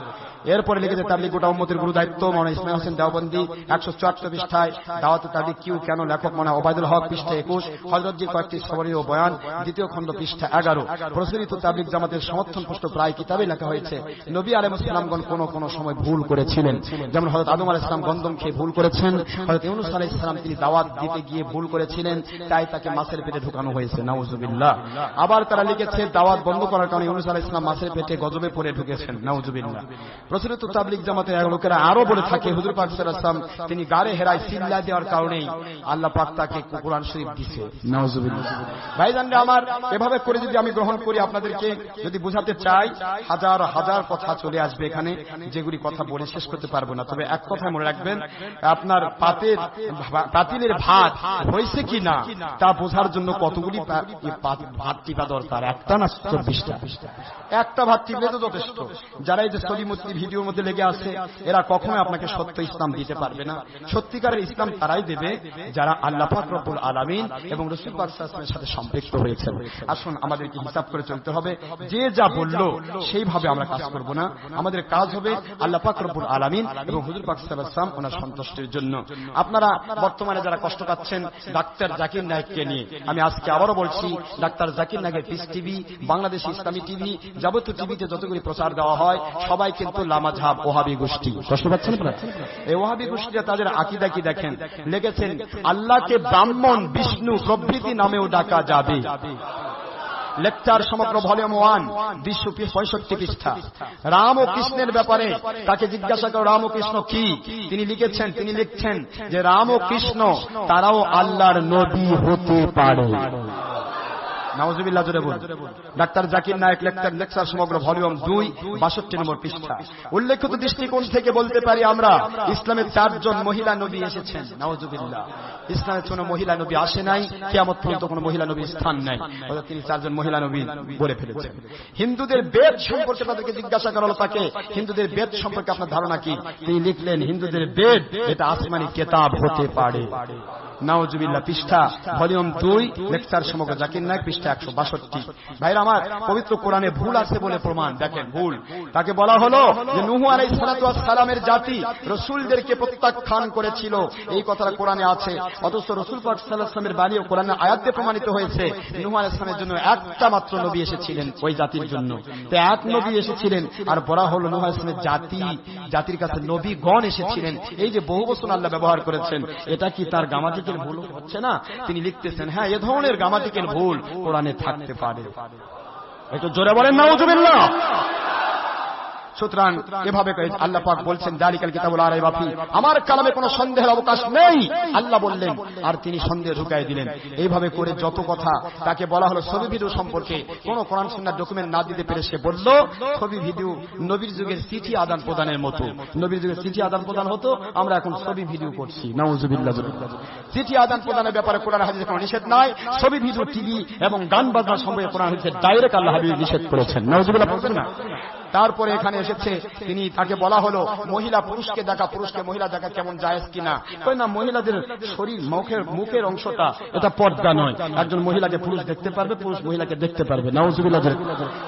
এরপরে লিখেছে তাবলীগ গোটা উম্মতের গুরু দায়িত্ব, মাওলানা ইসমাইল হোসেন দেওবন্দি 174 পৃষ্ঠায়, দাওয়াত তাবলীগ কিউ কেন, লেখক মাওলানা ওবায়দুল হক পৃষ্ঠা 21, হযরতজির কয়েকটি সবরীয় বয়ান 2য় খণ্ড পৃষ্ঠা 11। প্রচলিত তাবলীগ জামাতের সমর্থন পুষ্ট প্রায় কিতাবে লেখা হয়েছে নবী আলাইহিস সালামগণ কোন সময় ভুল করেছিলেন, যেমন হযরত আদম আলাইহিস সালাম গন্ধম খেয়ে ভুল করেছেন, হযরত ইউনূস আলাইহিস সালাম তিনি দাওয়াত দিতে গিয়ে ভুল করেছিলেন, তাই তাকে মাছের পেটে ঢোকানো হয়েছে। নাউজুবিল্লাহ। আবার তারা লিখেছে দাওয়াত বন্ধ করার কারণে ইউনূস আলাইহিস সালাম মাছের পেটে গজবে পড়ে ঢুকেছেন। নাউজুবিল্লাহ। প্রচলিত তাবলীগ জামাতের লোকেরা আরো বলে থাকে হুজুর পাক সাল্লাল্লাহু আলাইহি ওয়াসাল্লাম তিনি গারে হেরায় সিল্লা দেওয়ার কারণেই আল্লাহ পাক তাকে কোরআন শরীফ দিয়েছে। নাউজুবিল্লাহ। ভাইজানরা আমার, এভাবে করে যদি আমি গ্রহণ করি, আপনাদেরকে যদি বোঝাতে চাই, হাজার হাজার কথা চলে আসবে এখানে, যেগুলি কথা বলে শেষ করতে পারবো না। তবে এক কথা মনে রাখবেন, আপনার পাতিলের ভাত হয়েছে কি না তা বোঝার জন্য কতগুলি ভাত টিপা দরকার, একটা না 24টা। একটা ভাত টিপলে তো যথেষ্ট। যারা এই যে সলিমতি ভিডিওর মধ্যে লেগে আছে, এরা কখনোই আপনাকে সত্য ইসলাম দিতে পারবে না। সত্যিকারের ইসলাম তারাই দেবে যারা আল্লাহ পাক রব্বুল আলামিন এবং রাসূল পাক সাল্লাল্লাহু আলাইহি ওয়াসাল্লামের সাথে সম্পৃক্ত হয়েছেন। আসুন আমাদেরকে হিসাব করে চলতে হবে, যে যা বললো সেইভাবে আমরা কাজ করব না। আমাদের কাজ হবে আল্লাহ পাক রব্বুল আলামিন এবং হুজুর পাক সাল্লাল্লাহু আলাইহি ওয়াসাল্লাম ওনার সন্তুষ্টির জন্য। আপনারা বর্তমানে যারা কষ্ট পাচ্ছেন ডাক্তার জাকির নায়েককে নিয়ে, আমি আজকে আবারও বলছি, ডাক্তার জাকির নায়েকের peace TV, Bangladesh Islami TV, যাবতীয় টিভিতে যতগুলি প্রচার দেওয়া হয় সবাই কিন্তু লামাঝহাব ওয়াহাবি গোষ্ঠী। কষ্ট পাচ্ছেন আপনারা? এই ওয়াহাবি গোষ্ঠীরা তাদের আকীদা কি দেখেন, লিখেছেন আল্লাহকে ব্রাহ্মণ, বিষ্ণু প্রভৃতি নামেও ডাকা যাবে। লেকচার সমগ্র ভলিউম 1 265 পৃষ্ঠা। রাম ও কৃষ্ণের ব্যাপারে তাকে জিজ্ঞাসা করো রাম ও কৃষ্ণ কি, তিনি লিখছেন যে রাম ও কৃষ্ণ তারাও আল্লাহর নবী হতে পারে। নাউজুবিল্লাহ জোরে বলুন। ডাক্তার জাকির নায়েক লেকচার সমগ্র ভলিউম 2 62 নম্বর পৃষ্ঠা। উল্লেখিত দৃষ্টিকোণ থেকে বলতে পারি আমরা ইসলামের 4 জন মহিলা নবী এসেছেন। নাউজুবিল্লাহ। ইসলামের কোনো মহিলা নবী আসে নাই, কিয়ামত পর্যন্ত কোনো মহিলা নবীর স্থান নাই, অর্থাৎ তিনি 4 জন মহিলা নবী বলে ফেলেছেন। হিন্দুদের বেদ সম্পর্কে তাদেরকে জিজ্ঞাসা করা হলো, তাকে হিন্দুদের বেদ সম্পর্কে আপনার ধারণা কি? তিনি লিখলেন, হিন্দুদের বেদ এটা আসমানি কিতাব হতে পারে। নাউজুবিল্লাহ। পৃষ্ঠা ভলিউম 2 লেকচার সমগ্র জাকির নায়েক পৃষ্ঠা 162। ভাইরা আমার, পবিত্র কোরআনে ভুল আছে বলে প্রমাণ। দেখেন ভুল, তাকে বলা হলো যে নূহ আলাইহিস সালাতু ওয়াস সালামের জাতি রাসূলদেরকে প্রত্যাখ্যান করেছিল, এই কথাটা কোরআনে আছে। অথচ রাসূল পাক সাল্লাল্লাহু আলাইহি ওয়াসাল্লামের বাণীও কোরআনে আয়াত দিয়ে প্রমাণিত হয়েছে। নূহ আলাইহিস সালামের জন্য একটা মাত্র নবী এসেছিলেন ওই জাতির জন্য, তো এক নবী এসেছিলেন। আর বলা হলো নূহ আলাইহিস সালামের জাতির কাছে নবীগণ এসেছিলেন। এই যে বহু বচন আল্লাহ ব্যবহার করেছেন, এটা কি তার গ্রামাটিক্যাল ভুল হচ্ছে না? তিনি লিখতেছেন, হ্যাঁ এ ধরনের গ্রামাটিক্যাল ভুল কোরআনে থাকতে পারে। একটু জোরে বলেন নাউজুবিল্লাহ। সুতরাং এভাবে আল্লাহ পাক বলছেন, যালিকাল কিতাবুল লা রাইবা ফি, আমার কালামে কোনো সন্দেহের অবকাশ নেই, আল্লাহ বললেন, আর তিনি সন্দেহ ঢুকাই দিলেন। এইভাবে করে যত কথা তাকে বলা হলো ছবি ভিডিও সম্পর্কে, কোন কোরআন সুন্নাহ ডকুমেন্ট না দিতে পেরে সে বলল ছবি ভিডিও নবীর যুগের চিঠি আদান প্রদানের মতো। নবীর যুগের চিঠি আদান প্রদান হতো, আমরা এখন ছবি ভিডিও করছি। নাউজুবিল্লাহ। চিঠি আদান প্রদানের ব্যাপারে কোরআন হাদিসে কোনো নিষেধ নাই। ছবি ভিডিও, টিভি এবং গান বাজনা সম্পর্কে কোরআন হাদিসে ডাইরেক্ট আল্লাহ হাবিব নিষেধ করেছেন। নাউজুবিল্লাহ বলছেন না? তারপরে এখানে এসেছে, তিনি তাকে বলা হলো মহিলা পুরুষকে দেখা, পুরুষকে মহিলা দেখা কেমন জায়েজ কিনা? কই না, মহিলাদের শরীর মুখের অংশটা এটা পর্দা নয়, একজন মহিলাকে পুরুষ দেখতে পারবে, পুরুষ মহিলাকে দেখতে পারবে। নাউজুবিল্লাহ।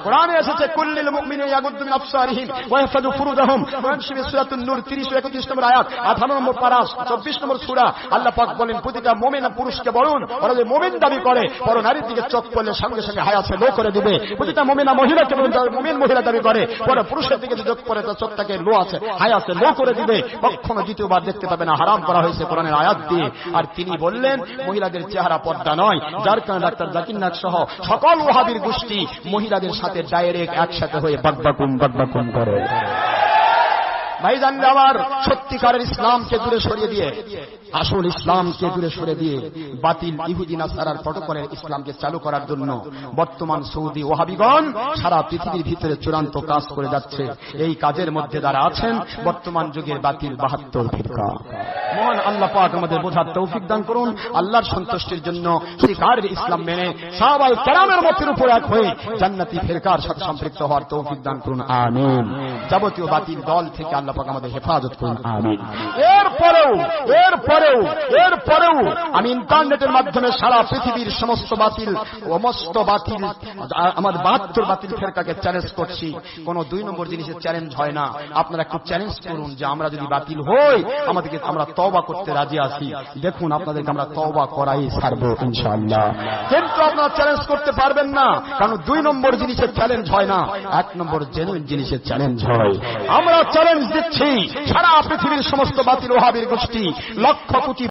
কোরআনে এসেছে কুল্লিল মুমিনিনা ইয়াগুদ্দু মিন আবসারিহিম ওয়া ইয়াহফাযু ফুরুজাহুম, কোরআন শরীফের সূরাতুন নূর 30 ও 31 নম্বর আয়াত, 18 নম্বর পারা 24 নম্বর সূরা। আল্লাহ পাক বলেন, প্রতিটা মুমিন পুরুষকে বলুন, ওরা যে মুমিন দাবি করে পর নারীর দিকে চোখ পড়লে সঙ্গে সঙ্গে হায়া লো করে দিবে। প্রতিটা মুমিনা মহিলাকে বলুন, যারা মুমিন মহিলা দাবি করে পরে পুরুষের দিকে চোখ পড়ে তার চোখটাকে লো আছে হায়া আছে লো করে দিবে, কখনো দ্বিতীয়বার দেখতে পাবে না, হারাম করা হয়েছে কোরআনের আয়াত দিয়ে। আর তিনি বললেন মহিলাদের চেহারা পর্দা নয়, যার কারণে ডাক্তার জাকির নায়েক সহ সকল ওয়াহাবীর গোষ্ঠী মহিলাদের সাথে ডাইরেক্ট একসাথে হয়ে বাকবাকুম করে। ভাইজান আমার, সত্যিকারের ইসলামকে দূরে সরিয়ে দিয়ে, আসল ইসলামকে দূরে সরিয়ে দিয়ে বাতিল ইহুদি নাসারার প্রটোকলের ইসলামকে চালু করার জন্য বর্তমান সৌদি ওয়াহাবিগণ সারা পৃথিবীর ভিতরে চূড়ান্ত কাজ করে যাচ্ছে। এই কাজের মধ্যে যারা আছেন বর্তমান যুগের বাতিল 72 ফিরকা। মহান আল্লাহ পাক আমাদের বোঝার তৌফিক দান করুন। আল্লাহর সন্তুষ্টির জন্য সত্যিকারের ইসলাম মেনে সাহাবায়ে কেরামের মতের উপর এক হয়ে জান্নাতি ফিরকার সাথে সম্পৃক্ত হওয়ার তৌফিক দান করুন, আমিন। যাবতীয় বাতিল দল থেকে আল্লাহ পাক আমাদের হেফাজত করুন, আমিন। এরপরেও আমি ইন্টারনেটের মাধ্যমে সারা পৃথিবীর সমস্ত বাতিল আমার 72 বাতিল ফেরকাকে চ্যালেঞ্জ করছি। কোন 2 নম্বর জিনিসের চ্যালেঞ্জ হয় না। আপনারা একটু চ্যালেঞ্জ করুন যে আমরা যদি বাতিল হই আমরা তওবা করতে রাজি আছি। দেখুন আপনাদেরকে আমরা তওবা করাই ছাড়বো ইনশাআল্লাহ। কিন্তু আপনারা চ্যালেঞ্জ করতে পারবেন না, কারণ 2 নম্বর জিনিসের চ্যালেঞ্জ হয় না, 1 নম্বর জেনুইন জিনিসের চ্যালেঞ্জ হয়। আমরা চ্যালেঞ্জ দিচ্ছি সারা পৃথিবীর সমস্ত বাতিল ওয়াহাবীর গোষ্ঠী লক্ষ কোটি